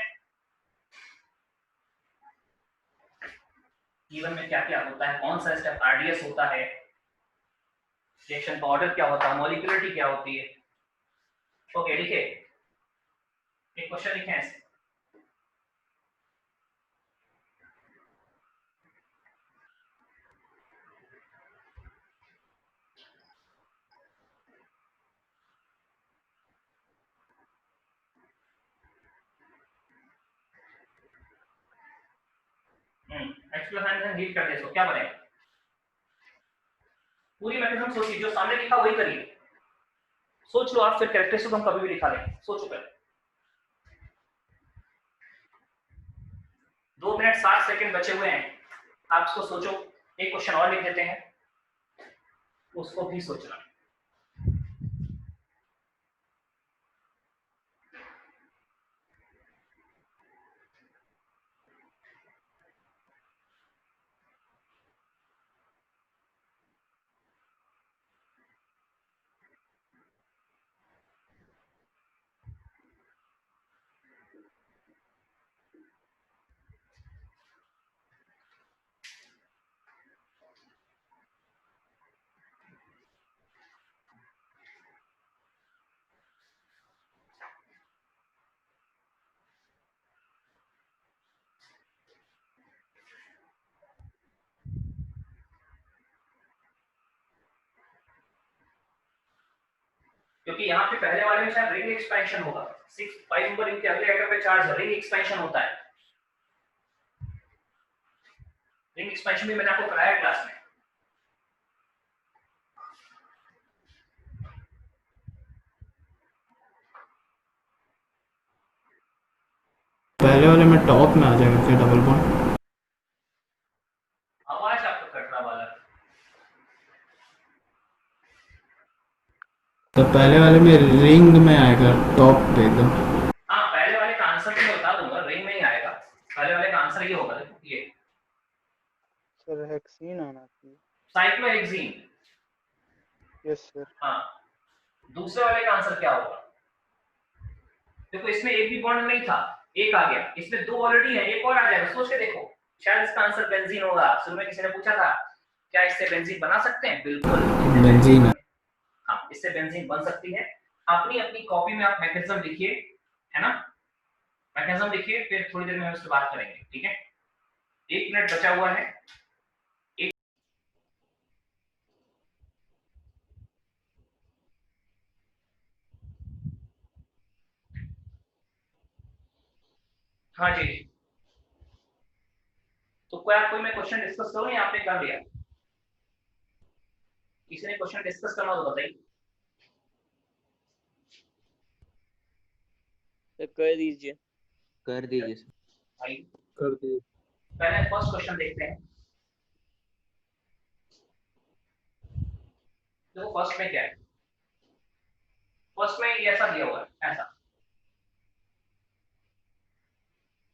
E1 में क्या क्या होता है, कौन सा स्टेप RDS होता है, रिएक्शन का ऑर्डर क्या होता है, मॉलिक्यूलरिटी क्या होती है। ओके, लिखे एक क्वेश्चन लिखे ऐसे, H+ आयन हीट कर दे, इसको क्या बनेगा, पूरी मैकेनिज्म सोचिए, जो सामने लिखा वही करिए, सोच लो आप, फिर कैरेक्टरिस्टिक हम कभी भी लिखा लेंगे, सोचो पहले। 2 मिनट 60 सेकंड बचे हुए हैं, आप इसको सोचो। एक क्वेश्चन और लिख देते हैं, उसको भी सोचना। क्योंकि यहाँ पे पहले वाले में शायद रिंग एक्सपेंशन होगा, 5 नंबर रिंग के अगले एटम पे चार्ज रिंग एक्सपेंशन होता है। रिंग एक्सपेंशन भी मैंने आपको कराया क्लास में। पहले वाले में टॉप में आ जाएगा फिर डबल बॉन्ड। आवाज आपका कट रहा वाला, तो पहले वाले में रिंग में आएगा टॉप पे एकदम। हाँ पहले वाले का आंसर तो मैं बता दूंगा, रिंग में ही आएगा। पहले वाले का आंसर ये होगा, ये सर हेक्सीन आना चाहिए। साइक्लोहेक्सीन। Yes sir. हाँ, दूसरे वाले का आंसर क्या होगा, देखो इसमें एक भी बॉन्ड नहीं था, एक आ गया, इसमें 2 ऑलरेडी है, एक और आ जाएगा, सोच के देखो। शायद इसका आंसर बेंजीन होगा। शुरू में किसी ने पूछा था क्या इससे बेंजीन बना सकते हैं? बिल्कुल बेंजीन। हाँ, इससे बेंजीन बन सकती है। अपनी अपनी कॉपी में आप मैकेनिज्म लिखिए, है ना, मैकेनिज्म लिखिए, फिर थोड़ी देर में हम इससे बात करेंगे, ठीक है। 1 मिनट बचा हुआ है। हाँ जी, तो क्या कोई मैं क्वेश्चन डिस्कस करूं या आपने कर लिया? किसी ने क्वेश्चन डिस्कस करना तो बताइए। कर दीजिए। कर दीजिए सर। भाई कर दिए। पहले फर्स्ट क्वेश्चन देखते हैं। देखो फर्स्ट में क्या है, फर्स्ट में ये ऐसा दिया हुआ है, ऐसा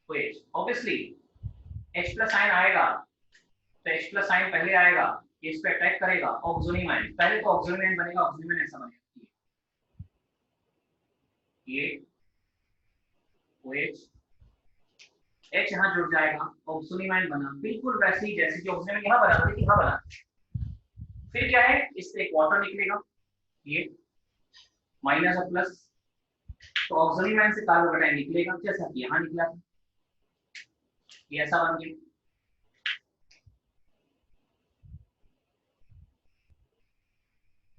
ऑब्वियसली H प्लस साइन आएगा, तो H प्लस साइन पहले आएगा, ये इस पे अटैक करेगा, ऑक्सिजन आयन पहले तो ऑक्सिजन आयन बनेगा, ऑक्सिजन आयन ऐसा बनेगा, ये OH H यहाँ जुड़ जाएगा, ऑक्सिजन आयन बना, बिल्कुल वैसे ही जैसे कि ऑक्सिजन यहाँ बना था, यहाँ बना। फिर क्या है, इससे एक वाटर निकलेगा, ये माइनस और प्लस, तो ऑक्सिजन आयन से कार्बोकेटाइन निकलेगा, जैसा कि यहाँ निकला था, ये ऐसा बन गया।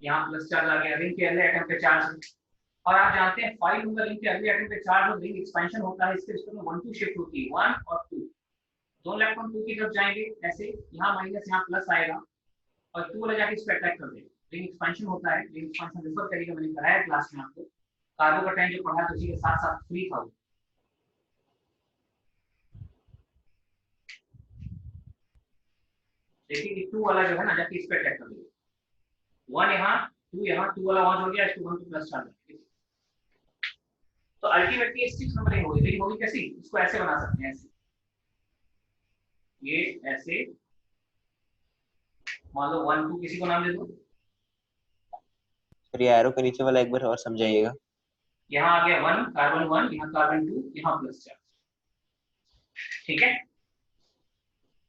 यहाँ प्लस चार्ज आ गया, रिंग के अगले एटम पे चार्ज है। और आप जानते हैं 5 नंबर रिंग के अगले एटम पे चार्ज और रिंग एक्सपेंशन होता है, इसके रिस्पेक्ट में 1 2 शिफ्ट होती है, 1 और 2, दोनों इलेक्ट्रॉन 2 की तरफ जाएंगे, ऐसे यहाँ माइनस यहाँ प्लस आएगा और 2 वाला जाके इस पे अटैक कर देगा, रिंग एक्सपेंशन होता है। रिंग एक्सपेंशन रेफर करिएगा, मैंने कराया क्लास में आपको, कार्बोकेटाइन जो पढ़ा था उसी के साथ साथ फ्री था। देखिए कि 2 वाला जो है ना जाके इस पे अटैक कर देगा, 1 यहाँ 2 यहाँ, 2 वाला वहां जुड़ गया, इसको 1 प्लस चार्ज। तो अल्टीमेटली 6 नंबर रिंग होगी, रिंग होगी कैसी, इसको ऐसे बना सकते हैं, ऐसे, ये ऐसे, मान लो 1 2 किसी को नाम दे दो। सर ये एरो के नीचे वाला एक बार और समझाइएगा। यहाँ आ गया 1 कार्बन 1, यहाँ कार्बन 2, यहाँ प्लस चार्ज, ठीक है।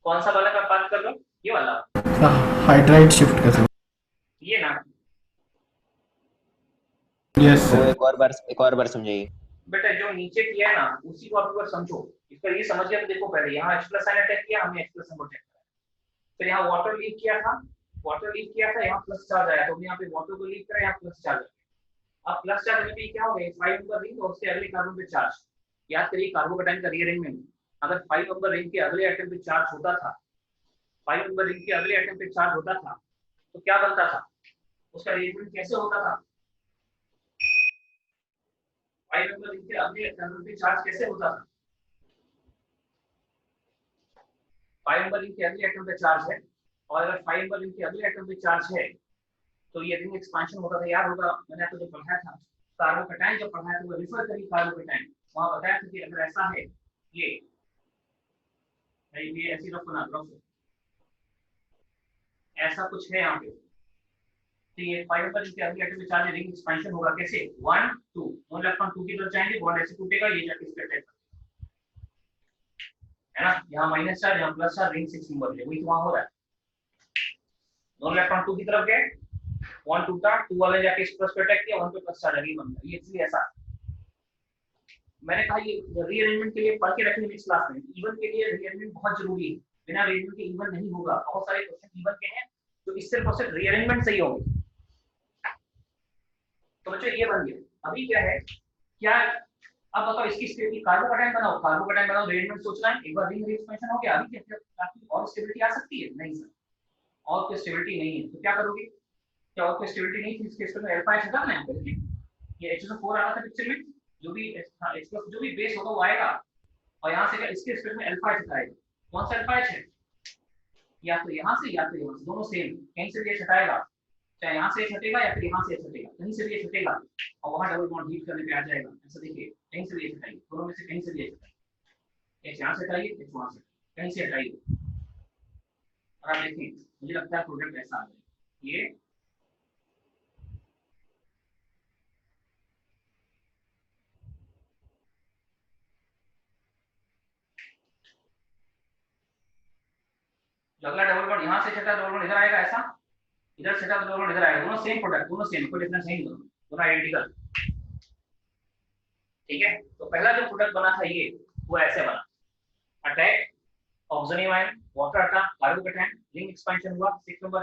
कौन सा वाला का बात कर रहे हो, ये वाला हाइड्राइड शिफ्ट कर ये ना। Yes sir. एक और बार समझाइए। बेटा जो नीचे किया है ना उसी को आप एक बार समझो, इसका ये समझ गया तो देखो, पहले यहाँ H प्लस साइन अटैक किया, हमने H प्लस को अटैक किया, फिर यहाँ वाटर लीक किया था, यहाँ प्लस चार्ज आया, तो हमने यहाँ पे वाटर को लीक करा, यहाँ प्लस चार्ज आया। अब प्लस चार्ज में क्या हो गया, 5 नंबर रिंग और उसके अगले कार्बन पे चार्ज। याद करिए कार्बोकेटाइन का रीअरेंजमेंट, अगर 5 नंबर रिंग के अगले एटम पे चार्ज होता था, 5 नंबर रिंग के अगले एटम पे चार्ज होता था, तो क्या बनता था, उसका अरेंजमेंट कैसे होता था, 5 नंबर रिंग के अगले एटम पे चार्ज कैसे होता था, 5 नंबर रिंग के अगले एटम पे चार्ज है, और अगर 5 नंबर रिंग के अगले एटम पे चार्ज है तो ये रिंग एक्सपेंशन होता था। याद होगा मैंने आपको जो पढ़ाया था, कार्बोकेटाइन जो पढ़ाया था वो रिफर करिए कार्बोकेटाइन, वहां बताया था कि अगर ऐसा है, ये ऐसी रखो ना, रखो ऐसा कुछ है यहाँ पे, तो ये 5 नंबर रिंग के अगले एटम पे चार्ज रिंग एक्सपेंशन होगा, कैसे 1 2, दोनों इलेक्ट्रॉन 2 की तरफ जाएंगे, बॉन्ड ऐसे टूटेगा, ये जाके इस पे अटैक है ना, यहाँ माइनस चार्ज यहाँ प्लस चार्ज, रिंग 6 नंबर पे वही तो वहां हो रहा है, दोनों इलेक्ट्रॉन 2 की तरफ गए, 1 टूटा, 2 वाले जाके इस प्लस पे अटैक किया, 1 पे प्लस चार्ज आगे बन गया, ये इसलिए ऐसा। मैंने कहा ये रीअरेंजमेंट के लिए पढ़ के रखेंगे नेक्स्ट क्लास में, इवन के लिए रीअरेंजमेंट बहुत जरूरी है, बिना रीअरेंजमेंट के इवन नहीं होगा। बहुत सारे क्वेश्चन इवन के हैं तो इस सिर्फ और सिर्फ रीअरेंजमेंट सही होंगे। तो बच्चों ये बन गया। अभी क्या है, क्या अब बताओ इसकी स्टेबिलिटी, कार्बोकेटाइन बनाओ, रीअरेंजमेंट सोचना है, एक बार रिंग एक्सपेंशन हो गया, अभी क्या और स्टेबिलिटी आ सकती है, नहीं सर, और कोई स्टेबिलिटी नहीं है, तो क्या करोगे, क्या और कोई स्टेबिलिटी नहीं थी, इसके केस में अल्फा H हटा ना, ये H4 आ रहा था पिक्चर में, जो भी जो भी बेस होगा वो आएगा, और यहाँ से इसके रिस्पेक्ट में अल्फा H हटाएगा, कौन सा अल्फा H है, या तो यहाँ से या तो यहाँ से, दोनों सेम, कहीं से भी H हटाएगा, चाहे यहाँ से H हटेगा या फिर यहाँ से H हटेगा, कहीं से भी H हटेगा और वहाँ डबल बॉन्ड हीट करने पे आ जाएगा। ऐसा देखिए, कहीं से भी H हटाइए, दोनों में से कहीं से भी H हटाइए, H यहाँ से हटाइए, H वहाँ से, कहीं से हटाइए, और आप देखिए मुझे लगता है प्रोडक्ट ऐसा आ जाएगा, ये जो अगला डबल बॉन्ड यहाँ से छठा डबल बॉन्ड इधर आएगा, ऐसा इधर छठा डबल बॉन्ड इधर आएगा, दोनों सेम प्रोडक्ट, दोनों सेम, कोई डिफरेंस नहीं, दोनों आइडेंटिकल। ठीक है, तो पहला जो प्रोडक्ट बना था ये, वो ऐसे बना, अटैक ऑक्सीजन आयन, वाटर अटा, कार्बोकेटायन, रिंग एक्सपेंशन हुआ, 6 नंबर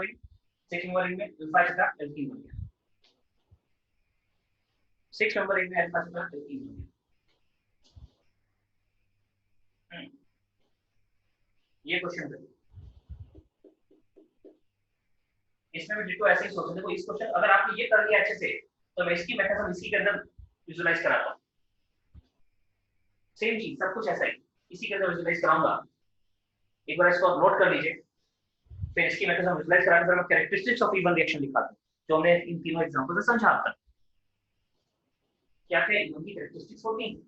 रिंग में अल्फा छठा एल्कीन बन गया, 6 नंबर रिंग में अल्फा छठा एल्कीन बन गया। ये क्वेश्चन है, इसमें भी डिटो ऐसे ही सोचो। देखो इस क्वेश्चन अगर आपने ये कर लिया अच्छे से, तो मैं इसकी मैकेनिज्म इसी के अंदर विजुलाइज कराता हूँ, सेम चीज सब कुछ ऐसा ही इसी के अंदर विजुलाइज कराऊंगा। एक बार इसको नोट कर लीजिए, फिर इसकी मैकेनिज्म विजुलाइज कराने के बाद मैं कैरेक्टरिस्टिक्स ऑफ इवन रिएक्शन दिखाता हूँ, जो हमने इन तीनों एग्जांपल से समझा आपका क्या क्या इनकी कैरेक्टरिस्टिक्स होती हैं।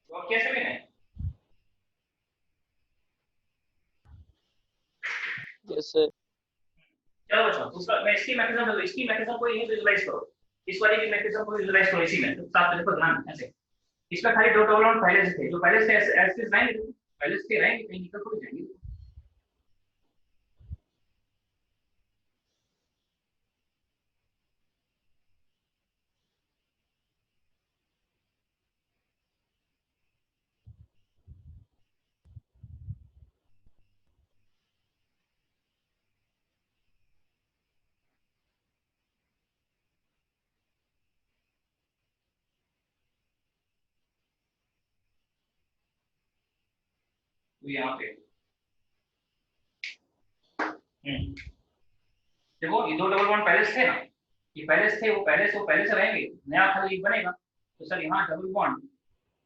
तो अब कैसे भी नहीं, जैसे चलो बच्चों दूसरा मैं इसकी मैकेनिज्म, इसकी मैकेनिज्म को यही विजुलाइज करो, इस वाली की मैकेनिज्म को विजुलाइज करो इसी में, तो साथ देखो ध्यान ऐसे, इसका खाली दो डबल बॉन्ड पहले से थे, जो पहले से ऐसे लाइन पहले से रहेंगे, कहीं निकल थोड़ी जाएंगे। तो यहाँ पे देखो ये दो डबल बॉन्ड पहले से थे ना, ये पहले से थे, वो पहले से रहेंगे, नया खाली एक बनेगा, तो सर यहाँ डबल बॉन्ड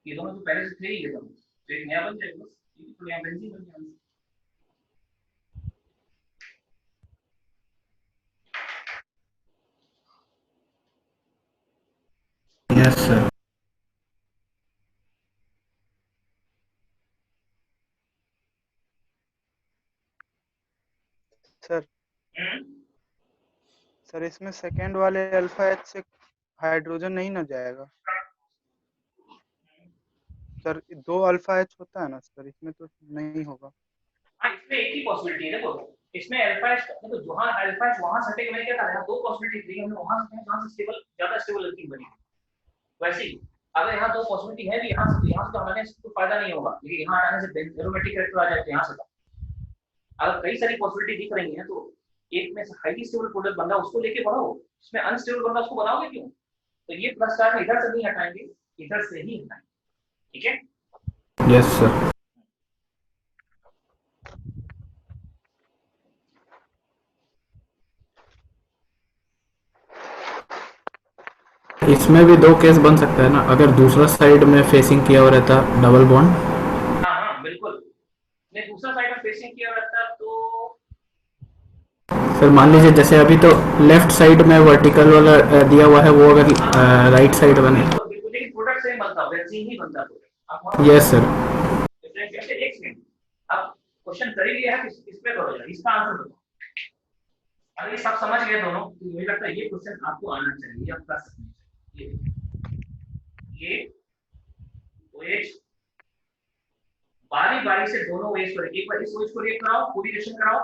ये दोनों तो पहले से थे ही, ये दोनों तो एक नया बन जाएगा, बस तो यहाँ बेंजीन बन जाएगा। Yes sir. सर सर इसमें सेकंड वाले अल्फा एच से हाइड्रोजन नहीं ना जाएगा सर, दो अल्फा एच होता है ना सर, इसमें तो नहीं होगा। हाँ इसमें एक ही पॉसिबिलिटी है, देखो इसमें अल्फा एच, देखो जहां अल्फा एच वहां सटे, मैंने क्या कहा, दो पॉसिबिलिटी थी, हमने वहां से जहां से स्टेबल ज्यादा स्टेबल एल्कीन बनी, वैसे ही अगर यहाँ दो पॉसिबिलिटी है भी, यहाँ से तो हमारे को फायदा नहीं होगा, लेकिन यहाँ आने से एरोमेटिक कैरेक्टर आ जाए तो यहाँ से तो अगर कई सारी पॉसिबिलिटी दिख रही है, तो एक में हाईली स्टेबल प्रोडक्ट बन रहा है उसको लेके बढ़ो, इसमें अनस्टेबल बन रहा है उसको बनाओगे क्यों, तो ये प्लस चार्ज इधर से नहीं हटाएंगे, इधर से ही हटाएंगे, ठीक है। Yes sir. इसमें भी दो केस बन सकता है ना, अगर दूसरा साइड में फेसिंग किया हुआ रहता डबल बॉन्ड। हाँ हाँ बिल्कुल, नहीं दूसरा साइड में फेसिंग किया रहता तो सर मान लीजिए जैसे अभी तो लेफ्ट साइड में वर्टिकल वाला दिया हुआ है, वो अगर राइट साइड बने। बिल्कुल, लेकिन प्रोडक्ट सेम बनता, बेंजीन ही बनता प्रोडक्ट। Yes sir. एक सेकंड, अब क्वेश्चन कर ही लिया है, इस पे करो जरा, इसका आंसर बताओ। अगर ये सब समझ गए दोनों, तो मुझे लगता है ये क्वेश्चन आपको आना चाहिए, आप कर सकते हैं। ये OH बारी बारी से दोनों वेज को, एक बार इस वेज को रिएक्ट कराओ, पूरी रिएक्शन कराओ,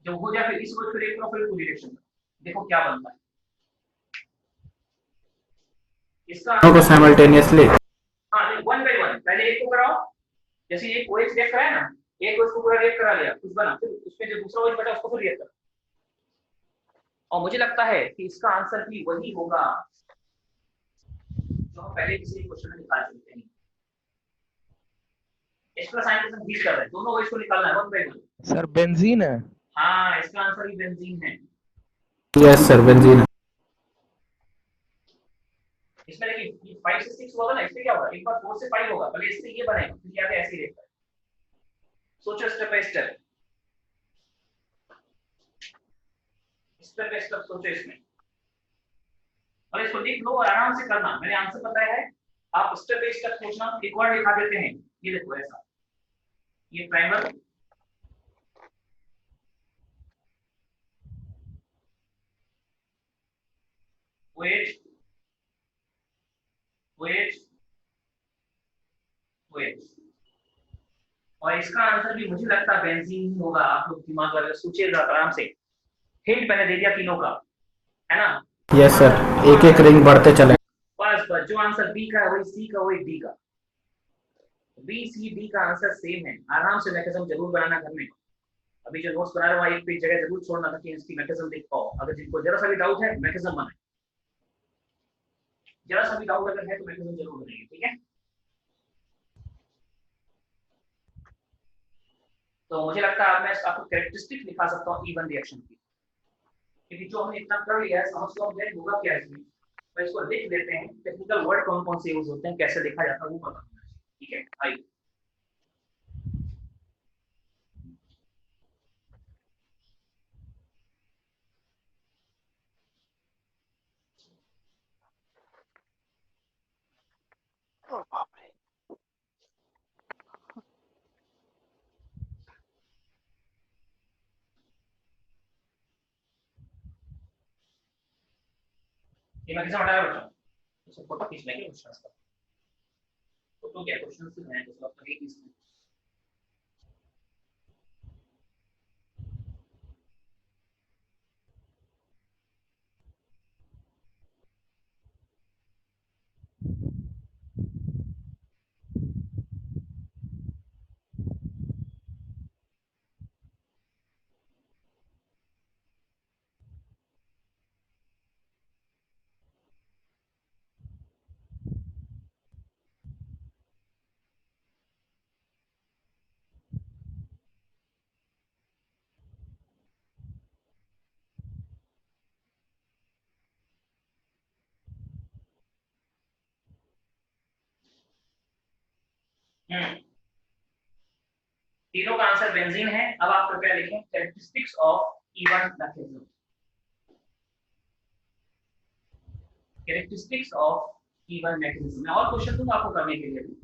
जब हो जाए फिर इस वेज को रिएक्ट कराओ, फिर पूरी रिएक्शन कराओ, देखो क्या बनता है इसका को साइमल्टेनियसली। हाँ, वन बाय वन, पहले एक को कराओ, जैसे एक OH रिएक्ट कराया ना, एक OH को पूरा रिएक्ट करा लिया, कुछ बना, फिर उसमें जो दूसरा OH बचा उसको फिर रिएक्ट करो। और मुझे लगता है कि इसका आंसर भी वही होगा जो हम पहले किसी क्वेश्चन में निकाल चुके हैं। एक्स्ट्रा साइन के साथ बीट कर रहे हैं, दोनों OH को निकालना है one by one. Sir benzene है। हाँ, इसका आंसर भी बेंजीन है। Yes sir, benzene. इसमें देखिए 5 से 6 होगा ना, इससे क्या होगा, एक बार 4 से 5 होगा, पहले इससे ये बनेगा, फिर क्या ऐसे ही रहता है। सोचो step by step, step by step सोचो इसमें, और इसको लिख लो और आराम से करना। मैंने आंसर बताया है, आप स्टेप बाय स्टेप सोचना। एक और दिखा देते हैं, ये देखो ऐसा, ये प्राइमर, OH OH OH, और इसका आंसर भी मुझे लगता है बेंजीन ही होगा। आप लोग दिमाग लगा सोचिएगा आराम से, हिंट मैंने दे दिया तीनों का, है ना। यस सर, एक एक रिंग बढ़ते चले। बस बस, जो आंसर बी का है वही सी का, वही डी का, बी सी डी का आंसर सेम है। आराम से मैकेनिज्म जरूर बनाना घर में। अभी जो नोट्स बना रहे हो वहाँ एक पेज जगह जरूर छोड़ना ताकि इसकी मैकेनिज्म देख पाओ। अगर जिनको जरा सा भी डाउट है मैकेनिज्म बनाए, जरा सा भी डाउट अगर है तो मैकेनिज्म जरूर बनाइए, ठीक है। तो मुझे लगता है मैं आपको कैरेक्टरिस्टिक दिखा सकता हूँ इवन रिएक्शन की, क्योंकि जो हमने इतना कर लिया है समझ लो अब होगा क्या इसमें। तो इसको लिख देते हैं, टेक्निकल वर्ड कौन कौन से यूज होते हैं, कैसे लिखा जाता है वो पता होना चाहिए, ठीक है। आइए ये मैं किसे हटाया बच्चों, तो फोटो खींच लेंगे क्वेश्चंस का। फोटो क्या क्वेश्चंस हैं तो सब एक ही इसमें। तीनों का आंसर बेंजीन है। अब आप कृपया लिखें characteristics of even mechanism, characteristics of even mechanism. मैं और क्वेश्चन दूंगा आपको करने के लिए भी,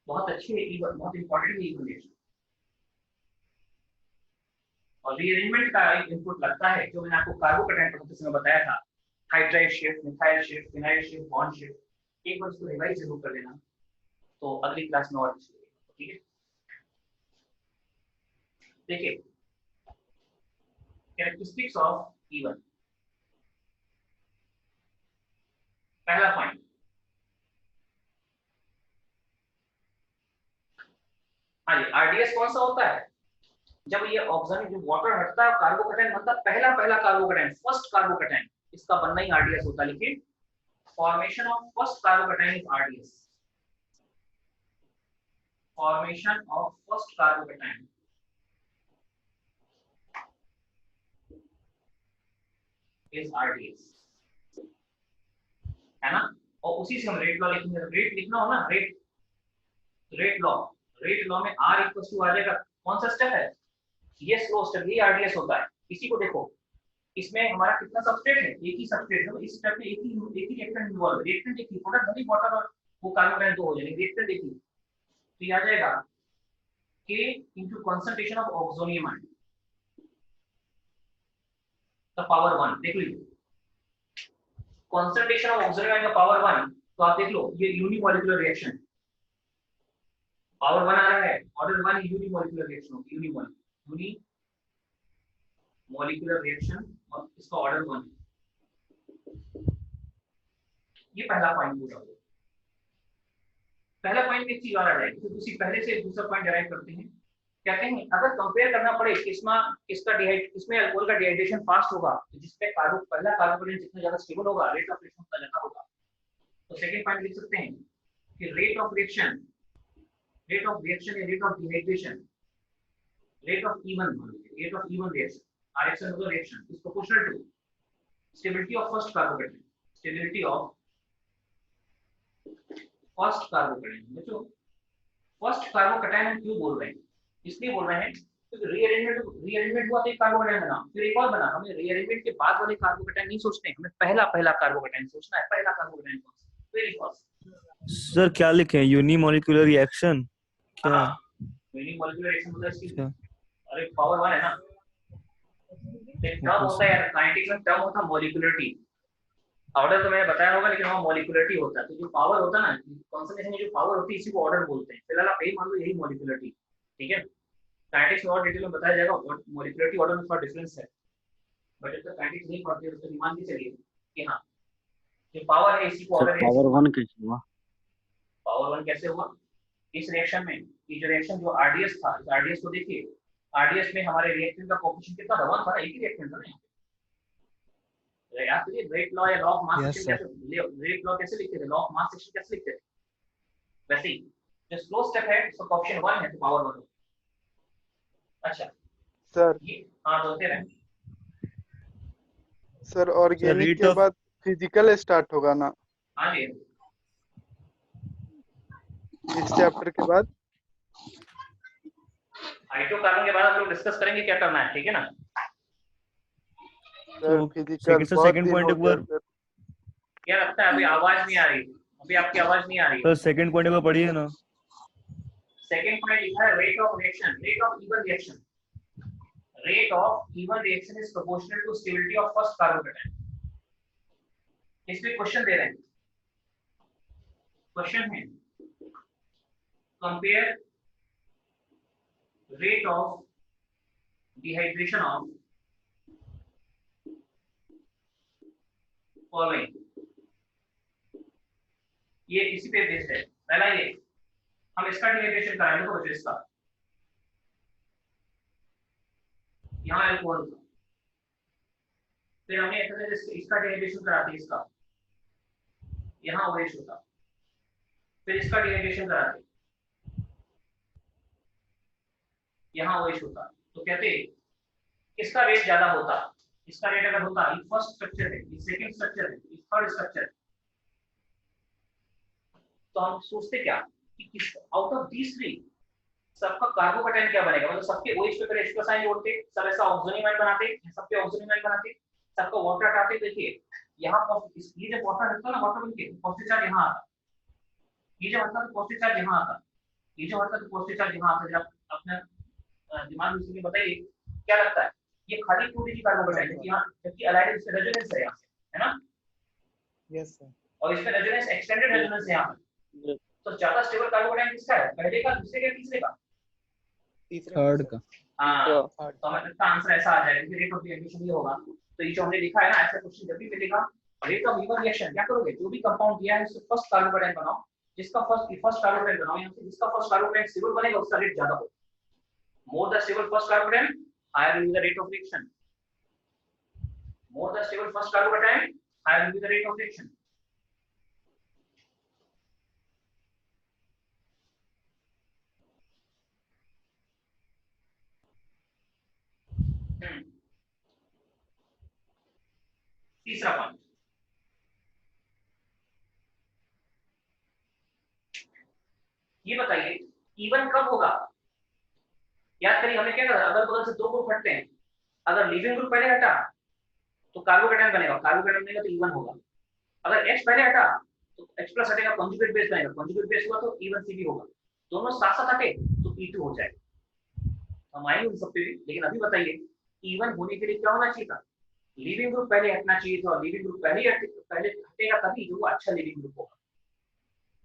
बहुत अच्छे इवन, बहुत इंपॉर्टेंट इवन रिएक्शन और रीअरेंजमेंट का एक इनपुट लगता है, जो मैंने आपको कार्बोकैटायन पढ़ाते समय बताया था, hydride shift, methyl shift, phenyl shift, bond shift. एक बार इसको रिवाइज जरूर कर लेना, तो अगली क्लास में और अच्छी होगी, ठीक है। देखिए कैरेक्टरिस्टिक्स ऑफ इवन, पहला पॉइंट, हाँ जी, आरडीएस कौन सा होता है, जब ये ऑक्सीजन जो वाटर हटता है कार्बोकैटायन बनता है, पहला कार्बोकैटायन, फर्स्ट कार्बोकैटायन, इसका बनना ही आरडीएस होता है। लेकिन formation of first carbocation is RDS, formation of first carbocation is RDS, है ना। और उसी से हम रेट लॉ लिखेंगे। रेट लिखना हो ना, रेट लॉ में R इक्वल्स टू आ जाएगा, कौन सा स्टेप है, ये स्लो स्टेप, ये आरडीएस होता है। इसी को देखो, इसमें हमारा कितना सबस्ट्रेट है, एक ही सबस्ट्रेट है, इस स्टेप में एक ही रिएक्टेंट इन्वॉल्व है। रिएक्टेंट एक ही, प्रोडक्ट भले वाटर और वो कार्बोकैटायन दो हो जाएंगे, रिएक्टेंट एक ही। तो ये आ जाएगा K into concentration of oxonium ion the power 1। देख लीजिए concentration of oxonium ion का power 1, तो आप देख लो ये यूनिमॉलिक्यूलर रिएक्शन, पावर 1 आ रहा है, ऑर्डर 1 यूनिमोलिकुलर रिएक्शन होगी, यूनिमोलिकुलर रिएक्शन और इसका ऑर्डर 1। ये पहला पॉइंट पूरा हो गया। पहला पॉइंट में एक चीज और आ जाएगी, तो उसी पहले से दूसरा पॉइंट डिराइव करते हैं। कहते हैं अगर कंपेयर करना पड़े किसमें अल्कोहल का डिहाइड्रेशन फास्ट होगा, तो जिसपे पहला कार्बोकेटाइन जितना ज्यादा स्टेबल होगा, रेट ऑफ रिएक्शन उतना ज्यादा होगा। तो सेकंड पॉइंट लिख सकते हैं कि रेट ऑफ रिएक्शन या rate of dehydration, rate of E one reaction, reaction होगा reaction is proportional to stability of first carbocation, stability of first carbocation. बच्चों फर्स्ट कार्बोकेटाइन हम क्यों बोल रहे हैं? इसलिए बोल रहे हैं क्योंकि रीअरेंजमेंट हुआ तो एक कार्बोकेटाइन बना, फिर एक और बना। हमें रीअरेंजमेंट के बाद वाले कार्बोकेटाइन नहीं सोचते, हमें पहला कार्बोकेटाइन सोचना है। पहला कार्बोकेटाइन कौन सा? Very first. सर क्या लिखे, यूनिमोलिकुलर रिएक्शन क्या? यूनिमोलिकुलर रिएक्शन मतलब इसकी अरे पावर 1 है ना, एक टर्म होता है यार काइनेटिक्स में, टर्म होता है मॉलिक्यूलरिटी। ऑर्डर तो मैंने बताया होगा, लेकिन वहां मॉलिक्यूलरिटी होता है। तो जो पावर होता है ना, कॉन्सेंट्रेशन में जो पावर होती है इसी को ऑर्डर बोलते हैं। फिलहाल आप यही मान लो, यही मॉलिक्यूलरिटी, ठीक है। काइनेटिक्स में और डिटेल में बताया जाएगा, और मॉलिक्यूलरिटी ऑर्डर में थोड़ा डिफरेंस है, बट जब तक काइनेटिक्स नहीं पढ़ते तो मान के चलिए कि हाँ जो पावर है इसी को ऑर्डर है। पावर 1 कैसे हुआ? पावर 1 कैसे हुआ? इस रिएक्शन में ये जो रिएक्शन जो आरडीएस था, इस आरडीएस को देखिए, आरडीएस में हमारे रिएक्टेंट का कोएफिशिएंट कितना था? 1 था, एक ही रिएक्टेंट था ना। याद करिए रेट लॉ या लॉ ऑफ मास सेक्शन कैसे, रेट लॉ कैसे लिखते थे, लॉ ऑफ मास सेक्शन कैसे लिखते थे, वैसे ही जो स्लो स्टेप है उसका कोएफिशिएंट 1 है तो पावर 1 होगा। अच्छा सर ये हाँ बोलते रहे सर ऑर्गेनिक के बाद फिजिकल स्टार्ट होगा ना? हाँ जी, इस चैप्टर के बाद हाइड्रोकार्बन के बाद हम लोग डिस्कस करेंगे क्या करना है, ठीक है ना। सर फिजिकल सेकंड पॉइंट एक बार क्या लगता है? अभी आवाज नहीं आ रही, अभी आपकी आवाज नहीं आ रही। सर सेकंड पॉइंट एक बार पढ़िए ना। सेकंड पॉइंट लिखा है rate of reaction, rate of E one reaction, rate of E one reaction is proportional to stability of first carbocation. इसमें क्वेश्चन दे रहे हैं, क्वेश्चन है compare rate of dehydration of following. ये इसी पे बेस्ड है। पहला ये हम इसका डिहाइड्रेशन कराएंगे, देखो बच्चों इसका यहाँ अल्कोहल का, फिर हमने इसका डिहाइड्रेशन कराते इसका, यहाँ OH होता, फिर इसका डिहाइड्रेशन कराते यहाँ OH होता। तो कहते इसका रेट ज्यादा होता, इसका रेट अगर होता, ये फर्स्ट स्ट्रक्चर है, ये सेकंड स्ट्रक्चर है, ये थर्ड स्ट्रक्चर है, तो हम सोचते क्या कि किस आउट ऑफ दीस थ्री सबका कार्बोकेटाइन क्या बनेगा, मतलब सबके OH पे पहले H+ आयन जोड़ते, सब ऐसा ऑक्सीजन बनाते, सबके ऑक्सीजन बनाते, सबका वाटर हटाते। देखिए यहाँ ये जब वाटर हटता ना, वाटर बनके पॉजिटिव चार्ज यहाँ आता, ये जब हटता तो पॉजिटिव चार्ज यहाँ आता, ये जो हटता तो पॉजिटिव चार्ज यहाँ आता। जब अपने दिमाग में बताइए क्या लगता है, ये खाली 2D कार्बोकेटाइन है यहाँ, जबकि अलाइड इसमें रेजोनेंस है यहाँ से, है ना। Yes sir. और इसमें रेजोनेंस एक्सटेंडेड रेजोनेंस है यहाँ पे। तो ज्यादा स्टेबल कार्बोकेटाइन किसका है, पहले का, दूसरे का, तीसरे का? थर्ड का। हाँ, तो हमारा इसका आंसर ऐसा आ जाएगा कि रेट ऑफ रिएक्शन ये होगा। तो ये जो हमने लिखा है ना, ऐसा क्वेश्चन जब भी मिलेगा, रेट ऑफ इवन रिएक्शन क्या करोगे, जो भी कंपाउंड दिया है उससे फर्स्ट कार्बोकेटाइन बनाओ, जिसका फर्स्ट कार्बोकेटाइन बनाओ, यहाँ से जिसका फर्स्ट कार्बोकेटाइन स्टेबल बनेगा उसका रेट ज्यादा होगा। More the stable first carbocation, higher will be the rate of reaction. More the stable first carbocation, higher will be the rate of reaction. तीसरा पॉइंट, ये बताइए इवन कब होगा। याद करिए हमने क्या कहा, अगर बगल से दो ग्रुप हटते हैं, अगर लीविंग ग्रुप पहले हटा तो कार्बोकेटाइन बनेगा, कार्बोकेटाइन बनेगा तो इवन होगा। अगर H पहले हटा तो H+ हटेगा, कॉन्जुगेट बेस बनेगा, कॉन्जुगेट बेस हुआ तो इवन CB होगा। दोनों साथ साथ हटे तो E2 हो जाएगा। हम आएंगे उन सब पे भी, लेकिन अभी बताइए इवन होने के लिए क्या होना चाहिए था, लीविंग ग्रुप पहले हटना चाहिए था, और लीविंग ग्रुप पहले हटेगा तभी जो वो अच्छा लीविंग ग्रुप होगा।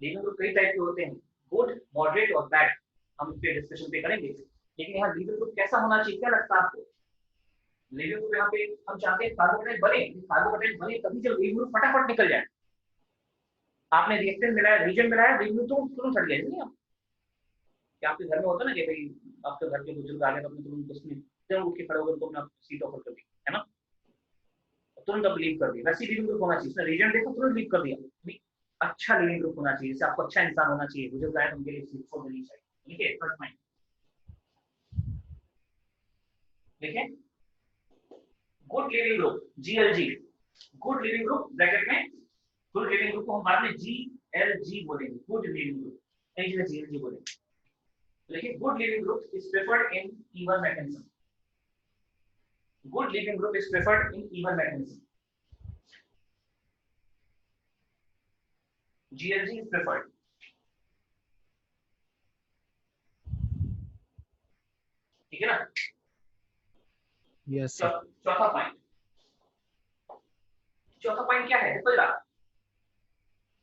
लीविंग ग्रुप कई टाइप के होते हैं, गुड, मॉडरेट और बैड। हम इस पे डिस्कशन पे करेंगे। लेकिन यहाँ लीविंग ग्रुप कैसा होना चाहिए, क्या लगता है आपको? लीविंग ग्रुप यहाँ पे हम चाहते हैं कार्बोकेटाइन बने तभी जब लीविंग ग्रुप फटाफट निकल जाए। आपने रिएक्टेंट मिलाया, रीजन मिलाया, लीविंग ग्रुप तुरंत हट गया, नहीं आप क्या आपके घर में होता ना कि भाई आपके घर के बुजुर्ग आ गए तो अपने तुरंत उसमें उठ के खड़े होकर अपना सीट ऑफर कर दी, है ना, तुरंत अब लीव कर दिया। वैसे लिविंग ग्रुप होना चाहिए, उसने रीजन देखा तुरंत लीव कर दिया। अच्छा लिविंग ग्रुप होना चाहिए, जैसे आपको अच्छा इंसान होना चाहिए, बुजुर्ग आए तो उनके लिए सीट छोड़ देनी चाहिए। ठीक है, फर्स्ट पॉइंट देखिए, good leaving group GLG, good leaving group bracket में, गुड लिविंग ग्रुप को हम बाद में GLG बोलेंगे, गुड लिविंग ग्रुप, नहीं GLG बोलेंगे। देखिए, good leaving group is preferred in even mechanism, good living group is preferred in even mechanism. GLG is preferred. ठीक है ना? Yes, sir. चौथा पॉइंट क्या है, देखो जरा,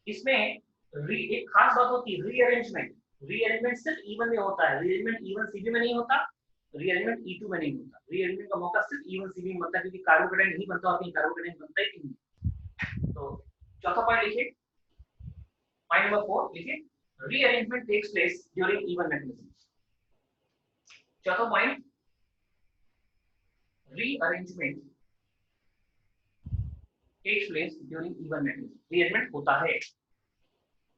इसमें एक खास बात होती है, रीअरेंजमेंट सिर्फ इवन में होता है, रीअरेंजमेंट इवन सीबी में नहीं होता, रीअरेंजमेंट E2 में नहीं होता। रीअरेंजमेंट का मौका सिर्फ इवन सीबी में बनता है, क्योंकि कार्बोकेटाइन नहीं बनता और कहीं कार्बोकेटाइन बनता ही नहीं। तो चौथा पॉइंट लिखिए, पॉइंट नंबर 4 लिखिए, rearrangement takes place during E one mechanism. चौथा point, rearrangement takes place during E one mechanism, rearrangement होता है,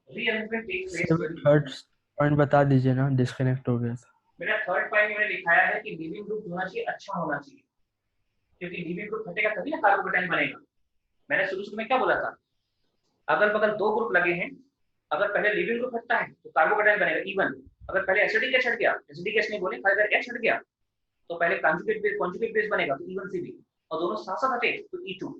rearrangement takes place. Third point बता दीजिए ना, डिस्कनेक्ट हो गया था। मेरा थर्ड पॉइंट मैंने लिखाया है कि लिविंग ग्रुप होना चाहिए, अच्छा होना चाहिए, क्योंकि लिविंग ग्रुप हटेगा तभी ना कार्बोकेटाइन बनेगा। मैंने शुरू में क्या बोला था, अगल बगल दो ग्रुप लगे हैं, अगर पहले लिविंग ग्रुप हटता है तो कार्बोकेटाइन बनेगा इवन। अगर पहले एसिडिक एच हट गया, एसिडिक एच नहीं बोले, अगर एच हट गया तो पहले कॉन्जुगेट बेस बनेगा तो इवन सीबी, और दोनों साथ साथ हटे तो E2।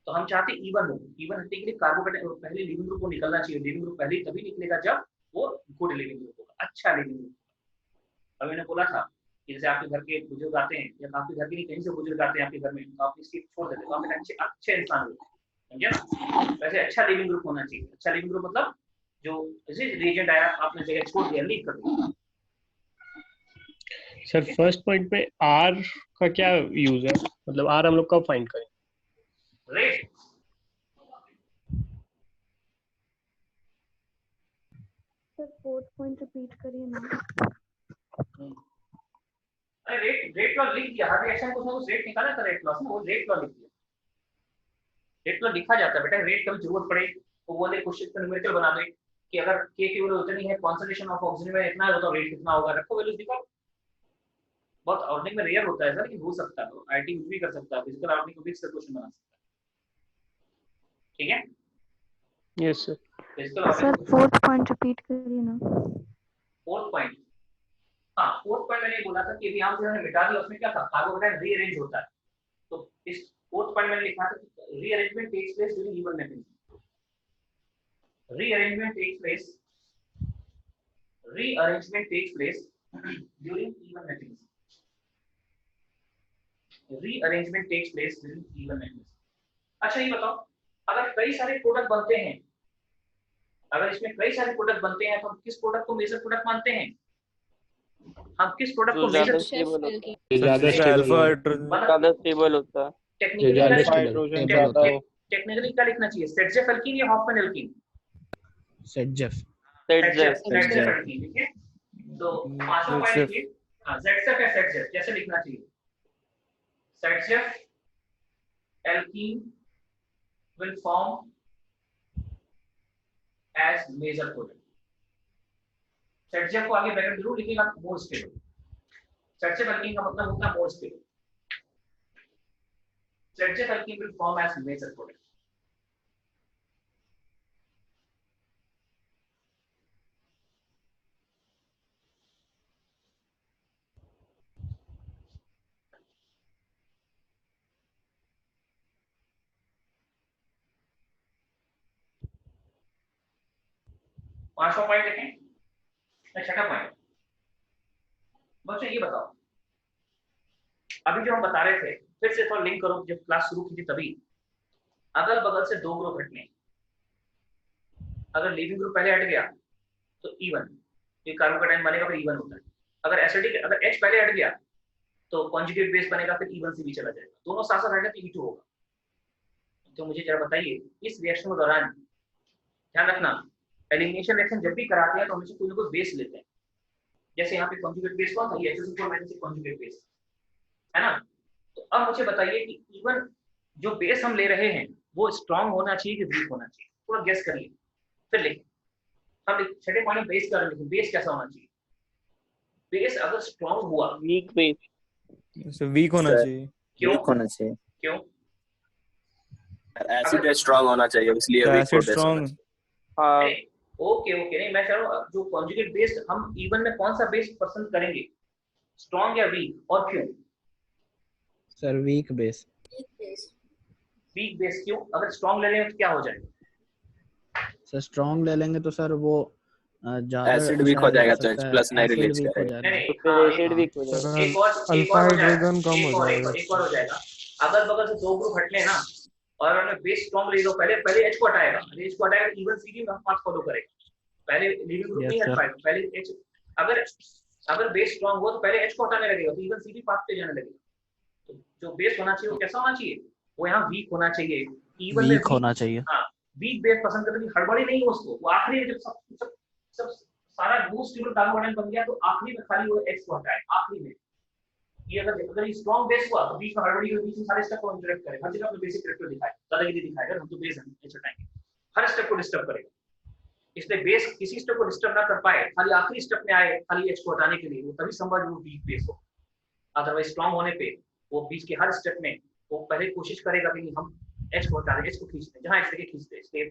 तो हम चाहते इवन हो, इवन हटने के लिए कार्बोकेटाइन पहले लिविंग ग्रुप को निकलना चाहिए। लिविंग ग्रुप पहले तभी निकलेगा जब वो गुड लिविंग ग्रुप होगा, अच्छा लिविंग ग्रुप। अब मैंने बोला था कि जैसे आपके घर के बुजुर्ग आते हैं, या आपके घर के नहीं कहीं से बुजुर्ग आते हैं आपके घर में, तो आप इसकी छोड़ देते, तो आप अच्छे इंसान हो, समझे ना। वैसे अच्छा लिविंग ग्रुप होना चाहिए। अच्छा लिविंग ग्रुप मतलब जो रिएजेंट आया आपने जगह छोड़ दिया, लीव कर दिया। सर फर्स्ट पॉइंट पे R का क्या यूज है, मतलब R हम लोग कब फाइंड करें? Rate, sir fourth point repeat करिए ना। अरे रेट लॉ लिख दिया, हर रिएक्शन को उसने रेट निकाला था, रेट लॉ से वो रेट लॉ लिख दिया। रेट लॉ लिखा जाता है बेटा, रेट कभी जरूरत पड़े तो बोले क्वेश्चन का न्यूमेरिकल बना दे कि अगर K की वैल्यू उतनी है, कंसंट्रेशन ऑफ ऑक्सीजन में इतना है तो रेट कितना होगा, रखो वैल्यूज निकालो। बहुत ऑर्डिनरी में रेयर होता है सर, लेकिन हो सकता है, आईटी कुछ भी कर सकता है, फिजिकल ऑर्डिनरी को फिक्स कर क्वेश्चन बना सकता है। ठीक है, yes sir. Sir fourth point repeat करिए ना। फोर्थ पॉइंट, हाँ फोर्थ पॉइंट मैंने बोला था कि यदि हम जो है मिटा दिया, उसमें क्या था, कार्बोकेटाइन रीअरेंज होता है। तो इस फोर्थ पॉइंट मैंने लिखा था कि rearrangement takes place during E one mechanism. Rearrangement takes place during even mechanism. Rearrangement takes place during even mechanism. अच्छा ये बताओ, अगर कई सारे प्रोडक्ट बनते हैं, अगर इसमें कई सारे प्रोडक्ट बनते हैं तो हम किस प्रोडक्ट को मेजर प्रोडक्ट मानते हैं? हम किस प्रोडक्ट को मेजर, ज्यादा स्टेबल होता है, टेक्निकली क्या लिखना चाहिए, सेटजेफ एल्कीन या हॉफमैन एल्कीन? सेटजेफ एल्कीन। ठीक है, तो पांचवा पॉइंट लिखिए, हां जेटसेफ या सेटजेफ कैसे लिखना चाहिए? सेटजेफ alkene will form as major product. सेटजेफ को आगे ब्रैकेट जरूर लिखिएगा, मोर स्टेबल। सेटजेफ एल्कीन का मतलब होता है more stable. सेटजेफ alkene will form as major product. पांचवा पॉइंट देखें, छठा पॉइंट। बच्चों ये बताओ, अभी जो हम बता रहे थे, फिर से थोड़ा लिंक करो, जब क्लास शुरू की थी तभी, अगल बगल से दो ग्रुप हटने, अगर लिविंग ग्रुप पहले हट गया तो इवन, ये कार्बोकेटाइन बनेगा फिर इवन होता है। अगर एसिडिक, अगर H पहले हट गया तो कॉन्जुगेट बेस बनेगा, फिर इवन से भी चला जाएगा, दोनों साथ साथ हट जाए तो E2 होगा। तो मुझे जरा बताइए इस रिएक्शन के दौरान ध्यान रखना, एलिमिनेशन रिएक्शन जब भी कराते हैं तो हमेशा कोई ना कोई बेस लेते हैं। जैसे यहाँ पे कॉन्जुगेट बेस कौन था, ये HCl कॉन्जुगेट बेस है ना। तो अब मुझे बताइए कि इवन जो बेस हम ले रहे हैं वो स्ट्रांग होना चाहिए कि वीक होना चाहिए, थोड़ा गेस करिए फिर लिखें। हम छठे पॉइंट में बेस कर लिखें, बेस कैसा होना चाहिए। बेस अगर स्ट्रांग हुआ, वीक बेस, वीक होना चाहिए। क्यों वीक होना चाहिए, क्यों? एसिड स्ट्रांग होना चाहिए इसलिए वीक एसिड बेस होना स्ट्रांग। चाहिए। हाँ ओके ओके, नहीं मैं कह रहा हूँ जो कॉन्जुगेट बेस, हम इवन में कौन सा बेस पसंद करेंगे, स्ट्रांग या वीक, और क्यों? Sir weak base. Weak base क्यों? अगर स्ट्रांग ले लें तो क्या हो जाएगा? सर स्ट्रॉन्ग ले लेंगे तो सर वो ज्यादा एसिड वीक हो जाएगा तो H+ नहीं एसिड रिलीज वीक हो करेगा। जाएगा। तो फिर एसिड वीक हो जाएगा। एक और हो जाएगा, एक और हो जाएगा। अगर बगल से दो ग्रुप हटने ना और हमने बेस स्ट्रांग ले लो, पहले H को हटाएगा, H को हटाएगा इवन सीडी में पाथ फॉलो करेगा, पहले लीविंग ग्रुप नहीं हट पाएगा, पहले H, अगर बेस स्ट्रांग हो तो पहले H को हटाने लगेगा तो इवन सीडी पाथ पे जाने लगेगा। तो जो बेस होना चाहिए वो कैसा होना चाहिए, वो यहाँ वीक होना चाहिए, इवन में वीक होना चाहिए। हाँ, वीक बेस पसंद करते हैं, हड़बड़ी नहीं है उसको, वो आखिरी में जब सब सारा ग्रुप स्टेबल कार्बोकेटाइन बन गया तो आखिरी में खाली वो X को हटाए आखिरी में। ये अगर ये स्ट्रांग बेस हुआ तो बीच में हड़बड़ी के बीच में सारे स्टेप को इंटरेक्ट करेगा, हर जगह अपने बेसिक कैरेक्टर दिखाए, दादागिरी दिखाएगा, हम तो बेस है H हटाएंगे, हर स्टेप को डिस्टर्ब करेगा। इसलिए बेस किसी स्टेप को डिस्टर्ब ना कर पाए, खाली आखिरी स्टेप में आए खाली H को हटाने के लिए, वो तभी संभव वो वीक बेस हो। अदरवाइज स्ट्रांग होने पे वो बीच के हर स्टेप में वो पहले कोशिश करेगा कि हम H को हटा दें, H को खींच दें, जहां H लेके खींच दें। इसलिए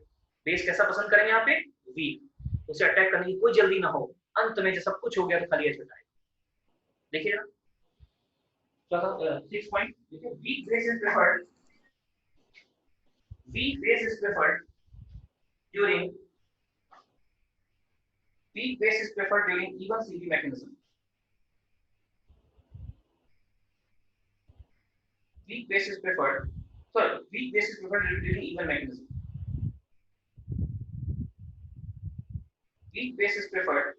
बेस कैसा पसंद करेंगे यहाँ पे, वीक, उसे अटैक करने की कोई जल्दी ना हो, अंत में जब सब कुछ हो गया तो खाली H हटाए। देखिए ना, चौथा 6 point, weak base is preferred, weak base is preferred during, weak base is preferred during even CD mechanism. Weak base is preferred. Sorry, weak base is preferred during even mechanism. Weak base is preferred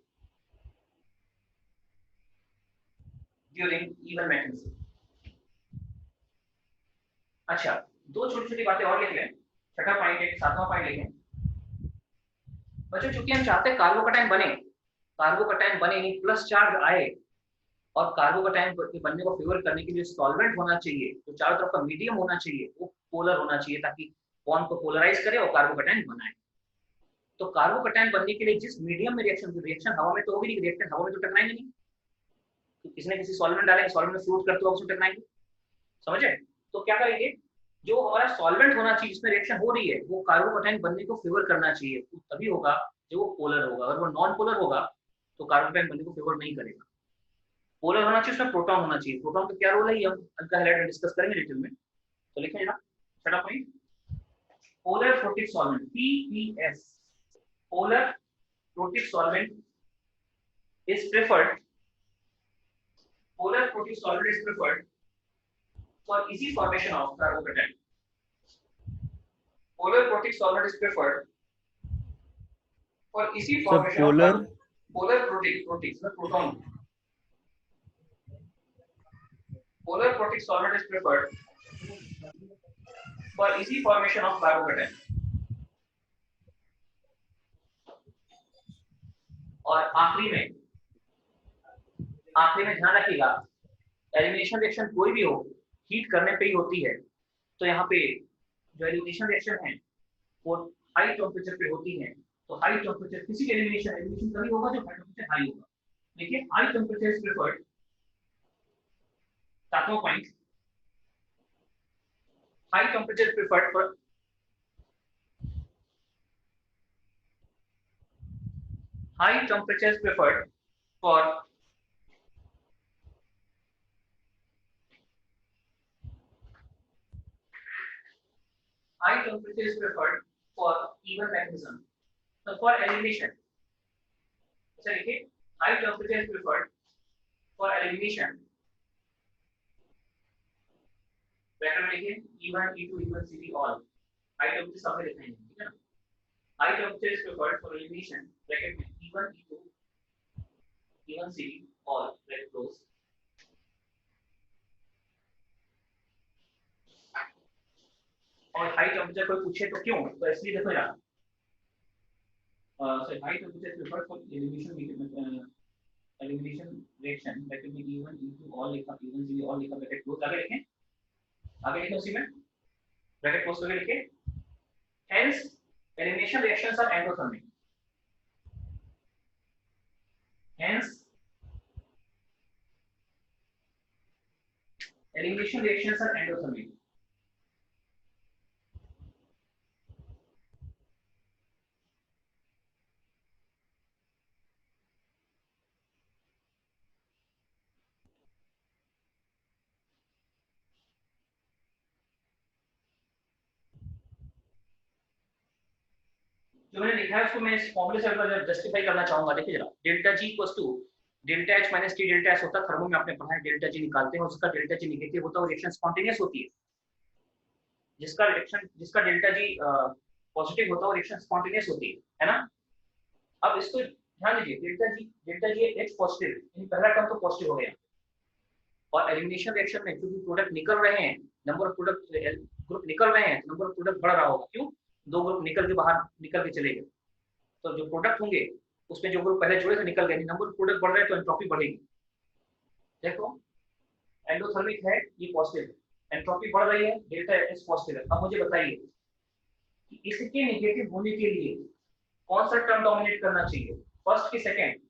during even mechanism. अच्छा, दो छोटी छोटी बातें और लिख लें, छठा point एक, सातवां पॉइंट लिखें। बच्चों चूंकि हम चाहते हैं कार्बोकेटाइन बने, कार्बोकेटाइन बने यानी प्लस चार्ज आए, और कार्बोकेटाइन के बनने को फेवर करने के लिए सॉल्वेंट होना चाहिए, तो चारों तरफ का मीडियम होना चाहिए, वो पोलर होना चाहिए ताकि बॉन्ड को पोलराइज करे और कार्बोकेटाइन बनाए। तो कार्बोकेटाइन बनने के लिए जिस मीडियम में रिएक्शन हवा में तो होगी, रिएक्शन हवा में तो टकराएंगे नहीं, तो किसी न किसी सॉल्वेंट डालेंगे, सॉल्वेंट में फ्लोट करते हुए उसमें टकराएंगे, समझे? तो क्या करेंगे, जो हमारा सॉल्वेंट होना चाहिए जिसमें रिएक्शन हो रही है वो कार्बोकेटाइन बनने को फेवर करना चाहिए, तो तभी होगा जो वो पोलर होगा। अगर वो नॉन पोलर होगा तो कार्बोकेटाइन बनने को फेवर नहीं करेगा। पोलर होना चाहिए, उसमें प्रोटॉन होना चाहिए। प्रोटॉन का क्या रोल है ये हम अल्का हैलाइड में डिस्कस करेंगे डिटेल में, तो लिखें ना छठा point, polar protic solvent PPS, polar protic solvent is preferred, polar protic solvent is preferred for easy formation of carbocation. Polar protic solvent is preferred for easy formation of polar protic, not proton. Polar protic solvent is preferred for easy formation of carbocation. और आखिरी में ध्यान रखिएगा, elimination reaction कोई भी हो heat करने पे ही होती है, तो यहाँ पे जो एलिमिनेशन रिएक्शन है वो हाई टेम्परेचर पे होती है। तो हाई टेम्परेचर किसी एलिमिनेशन तभी होगा जब टेम्परेचर हाई होगा। देखिए हाई टेम्परेचर इज प्रेफर्ड, सातवां point, high temperature is preferred for high temperature is preferred for high temperature is preferred for even mechanism. So for elimination, so देखिए high temperature is preferred for elimination. Bracket में लिखिए E1, E2, E1, CD all. High temperature सब में लिखना है, ठीक है ना? High temperature is preferred for elimination. Bracket में E1, E2, even CV all bracket close और हाई टेम्परेचर कोई पूछे तो क्यों, तो इसलिए देखो यार so high temperature preferred for elimination reaction that will be given into all लिखा even CV all लिखा bracket close आगे लिखें उसी में bracket close करके लिखें hence elimination reactions are endothermic hence elimination reactions are endothermic जो मैंने लिखा है उसको मैं इस फॉर्मूले से जस्टिफाई करना चाहूंगा। देखिए जरा delta G equals to delta H minus T delta S होता है। थर्मो में आपने पढ़ा है डेल्टा जी निकालते हैं, उसका डेल्टा जी नेगेटिव होता है और रिएक्शन स्पॉन्टेनियस होती है। जिसका डेल्टा जी पॉजिटिव होता है और रिएक्शन स्पॉन्टेनियस होती है ना। अब इसको ध्यान दीजिए डेल्टा जी एच पॉजिटिव, यानी पहला टर्म तो पॉजिटिव हो गया और एलिमिनेशन रिएक्शन में क्योंकि प्रोडक्ट निकल रहे हैं, नंबर ऑफ प्रोडक्ट ग्रुप निकल रहे हैं, नंबर ऑफ प्रोडक्ट बढ़ रहा होगा। क्यों? दो ग्रुप निकल के चले गए, तो जो प्रोडक्ट होंगे उसमें जो ग्रुप पहले जुड़े थे निकल गए, नंबर ऑफ प्रोडक्ट बढ़ रहे हैं तो एंट्रोपी बढ़ेगी। देखो एंडोथर्मिक है, ये पॉजिटिव है, एंट्रोपी बढ़ रही है, डेल्टा एच पॉजिटिव है। अब मुझे बताइए कि इसके नेगेटिव होने के लिए कौन सा टर्म डोमिनेट करना चाहिए, फर्स्ट की सेकंड?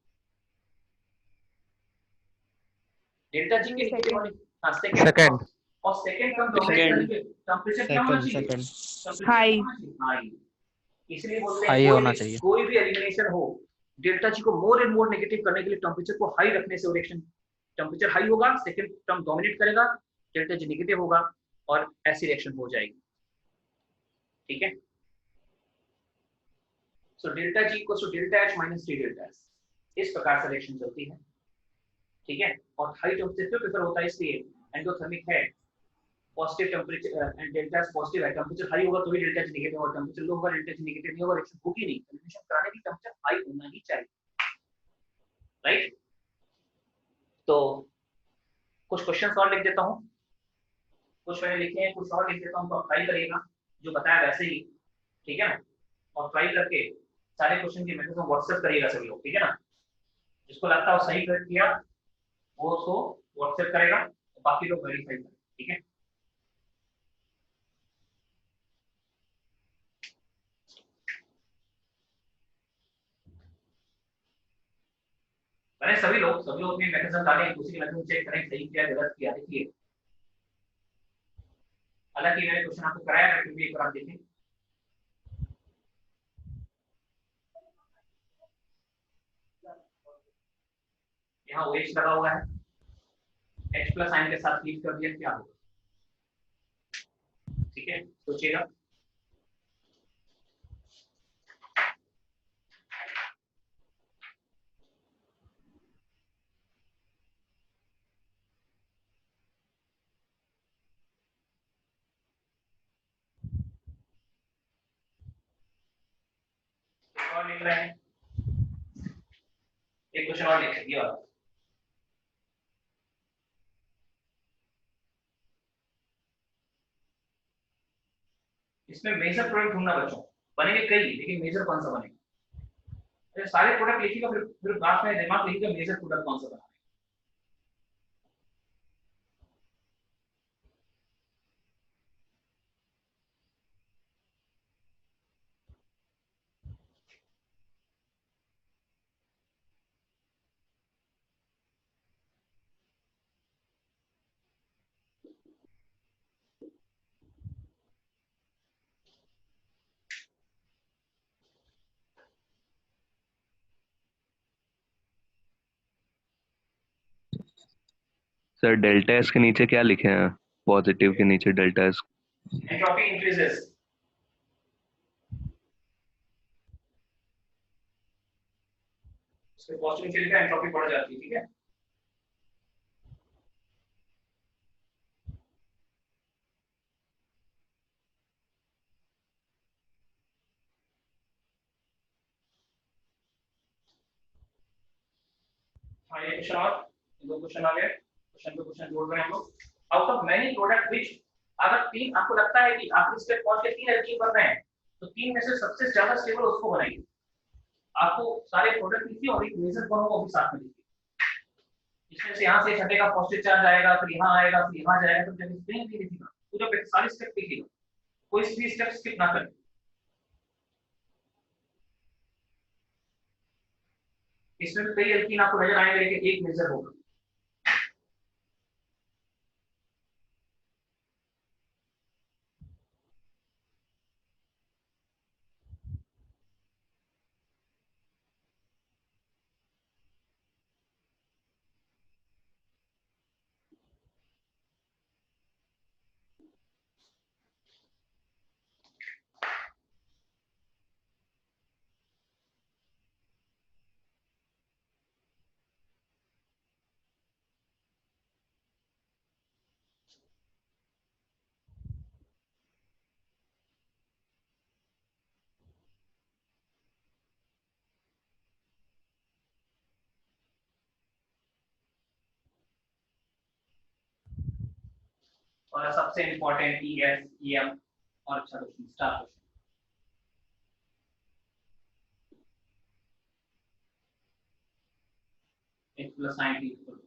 डेल्टा जी के नेगेटिव होने, हां सेकंड, और सेकंड टर्म डोमिनेट करने के टेंपरेचर क्या होना चाहिए? हाई। इसलिए बोलते हैं कोई भी एलिमिनेशन हो, डेल्टा जी को मोर एंड मोर नेगेटिव करने के लिए टेंपरेचर को हाई रखने से रिएक्शन टेंपरेचर हाई होगा, सेकंड टर्म डोमिनेट करेगा, डेल्टा जी नेगेटिव होगा और ऐसी रिएक्शन हो जाएगी। ठीक है, so delta G equals to delta H minus T delta S, इस प्रकार से रिएक्शन चलती है। ठीक है, और हाई टेंपरेचर क्यों प्रेफर होता है? इसलिए एंडोथर्मिक है, positive temperature and delta S positive है, टेंपरेचर हाई होगा तो ही डेल्टा जी नेगेटिव होगा, टेंपरेचर लो होगा डेल्टा जी नेगेटिव नहीं होगा, रिएक्शन होगी नहीं। एलिमिनेशन कराने की टेंपरेचर हाई होना ही चाहिए, राइट। तो कुछ क्वेश्चंस और लिख देता हूं, कुछ मैंने लिखे हैं, कुछ और लिख देता हूं, तो ट्राई करिएगा जो बताया वैसे ही, ठीक है ना। और ट्राई करके सारे क्वेश्चन की मेथड को व्हाट्सएप करिएगा सभी लोग, ठीक है ना। जिसको लगता है वो सही कर किया वो उसको व्हाट्सएप करेगा, बाकी लोग वेरीफाई करें, ठीक है। मैंने सभी लोग अपनी मैकेनिज्म डालें, दूसरी मैकेनिज्म चेक करें सही किया गलत किया। देखिए हालांकि मैंने क्वेश्चन आपको कराया है, फिर भी एक बार आप देखें। यहाँ OH लगा हुआ है, H प्लस आयन के साथ लीव कर दिया, क्या होगा? ठीक है, सोचिएगा। और लिख रहे हैं, एक क्वेश्चन और लिख दिया। इसमें मेजर प्रोडक्ट ढूंढना बच्चों, बनेंगे कई लेकिन मेजर कौन सा बनेगा? तो सारे प्रोडक्ट लिखिएगा, फिर बाद में दिमाग लिखिएगा मेजर प्रोडक्ट कौन सा बना। सर डेल्टा एस के नीचे क्या लिखे हैं? पॉजिटिव के नीचे डेल्टा एस। एंट्रोपी इंक्रीजेस, इसके पॉजिटिव नीचे लिखा है एंट्रोपी बढ़ जाती है, ठीक है। हाँ, ये क्वेश्चन और दो क्वेश्चन आ गए, क्वेश्चन पे क्वेश्चन जोड़ रहे हैं हम लोग। Out of many product which, अगर तीन आपको लगता है कि आप इस स्टेप पहुंच के तीन अचीव कर रहे हैं, तो तीन में से सबसे ज्यादा स्टेबल उसको बनाइए। आपको सारे प्रोडक्ट लिखिए और एक मेजर कौन होगा वो भी साथ में लिखिए। इसमें से यहाँ से छठे का पॉजिटिव चार्ज आएगा, फिर यहाँ आएगा, फिर यहाँ जाएगा, तो जब स्प्रिंग भी लिखिएगा, पूरा पे सारे स्टेप लिखिएगा, कोई भी स्टेप स्किप ना करें। इसमें भी कई एल्कीन आपको नजर आएंगे, लेकिन एक मेजर होगा। और सबसे इंपॉर्टेंट EF, EM और अच्छा question star question. H plus 90 equal to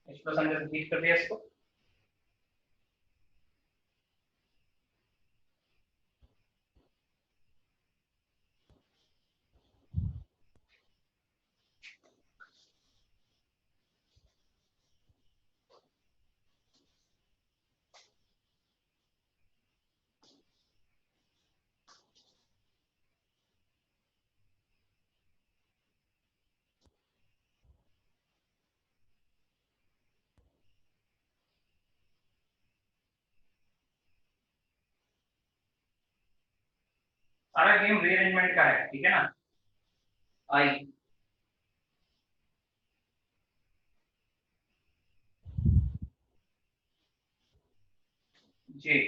H plus 100 repeat कर दिया इसको। सारा गेम रीअरेंजमेंट का है, ठीक है ना। आई जे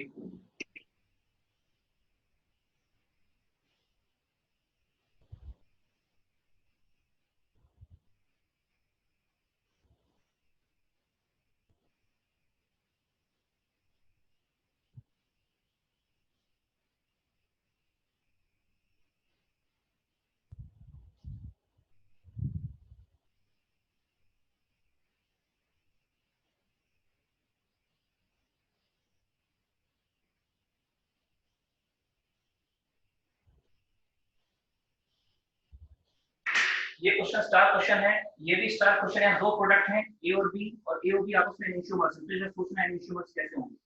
ये क्वेश्चन स्टार क्वेश्चन है, ये भी स्टार क्वेश्चन है। दो प्रोडक्ट हैं ए और बी, और ए और बी आपस में एनिशियोमर्स हैं, तो इसे सोचना है एनिशियोमर्स कैसे होंगे।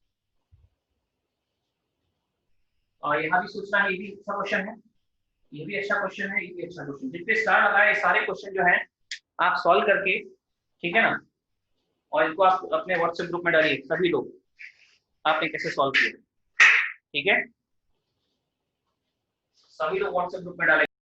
और यहाँ भी सोचना है, ये भी अच्छा क्वेश्चन है, ये भी अच्छा क्वेश्चन है, ये भी अच्छा क्वेश्चन। जितने स्टार लगाए सारे क्वेश्चन जो है आप सॉल्व करके, ठीक है ना, और इनको आप अपने व्हाट्सएप ग्रुप में डालिए, सभी लोग आपने कैसे सॉल्व किया, ठीक है, सभी लोग व्हाट्सएप ग्रुप में डालें।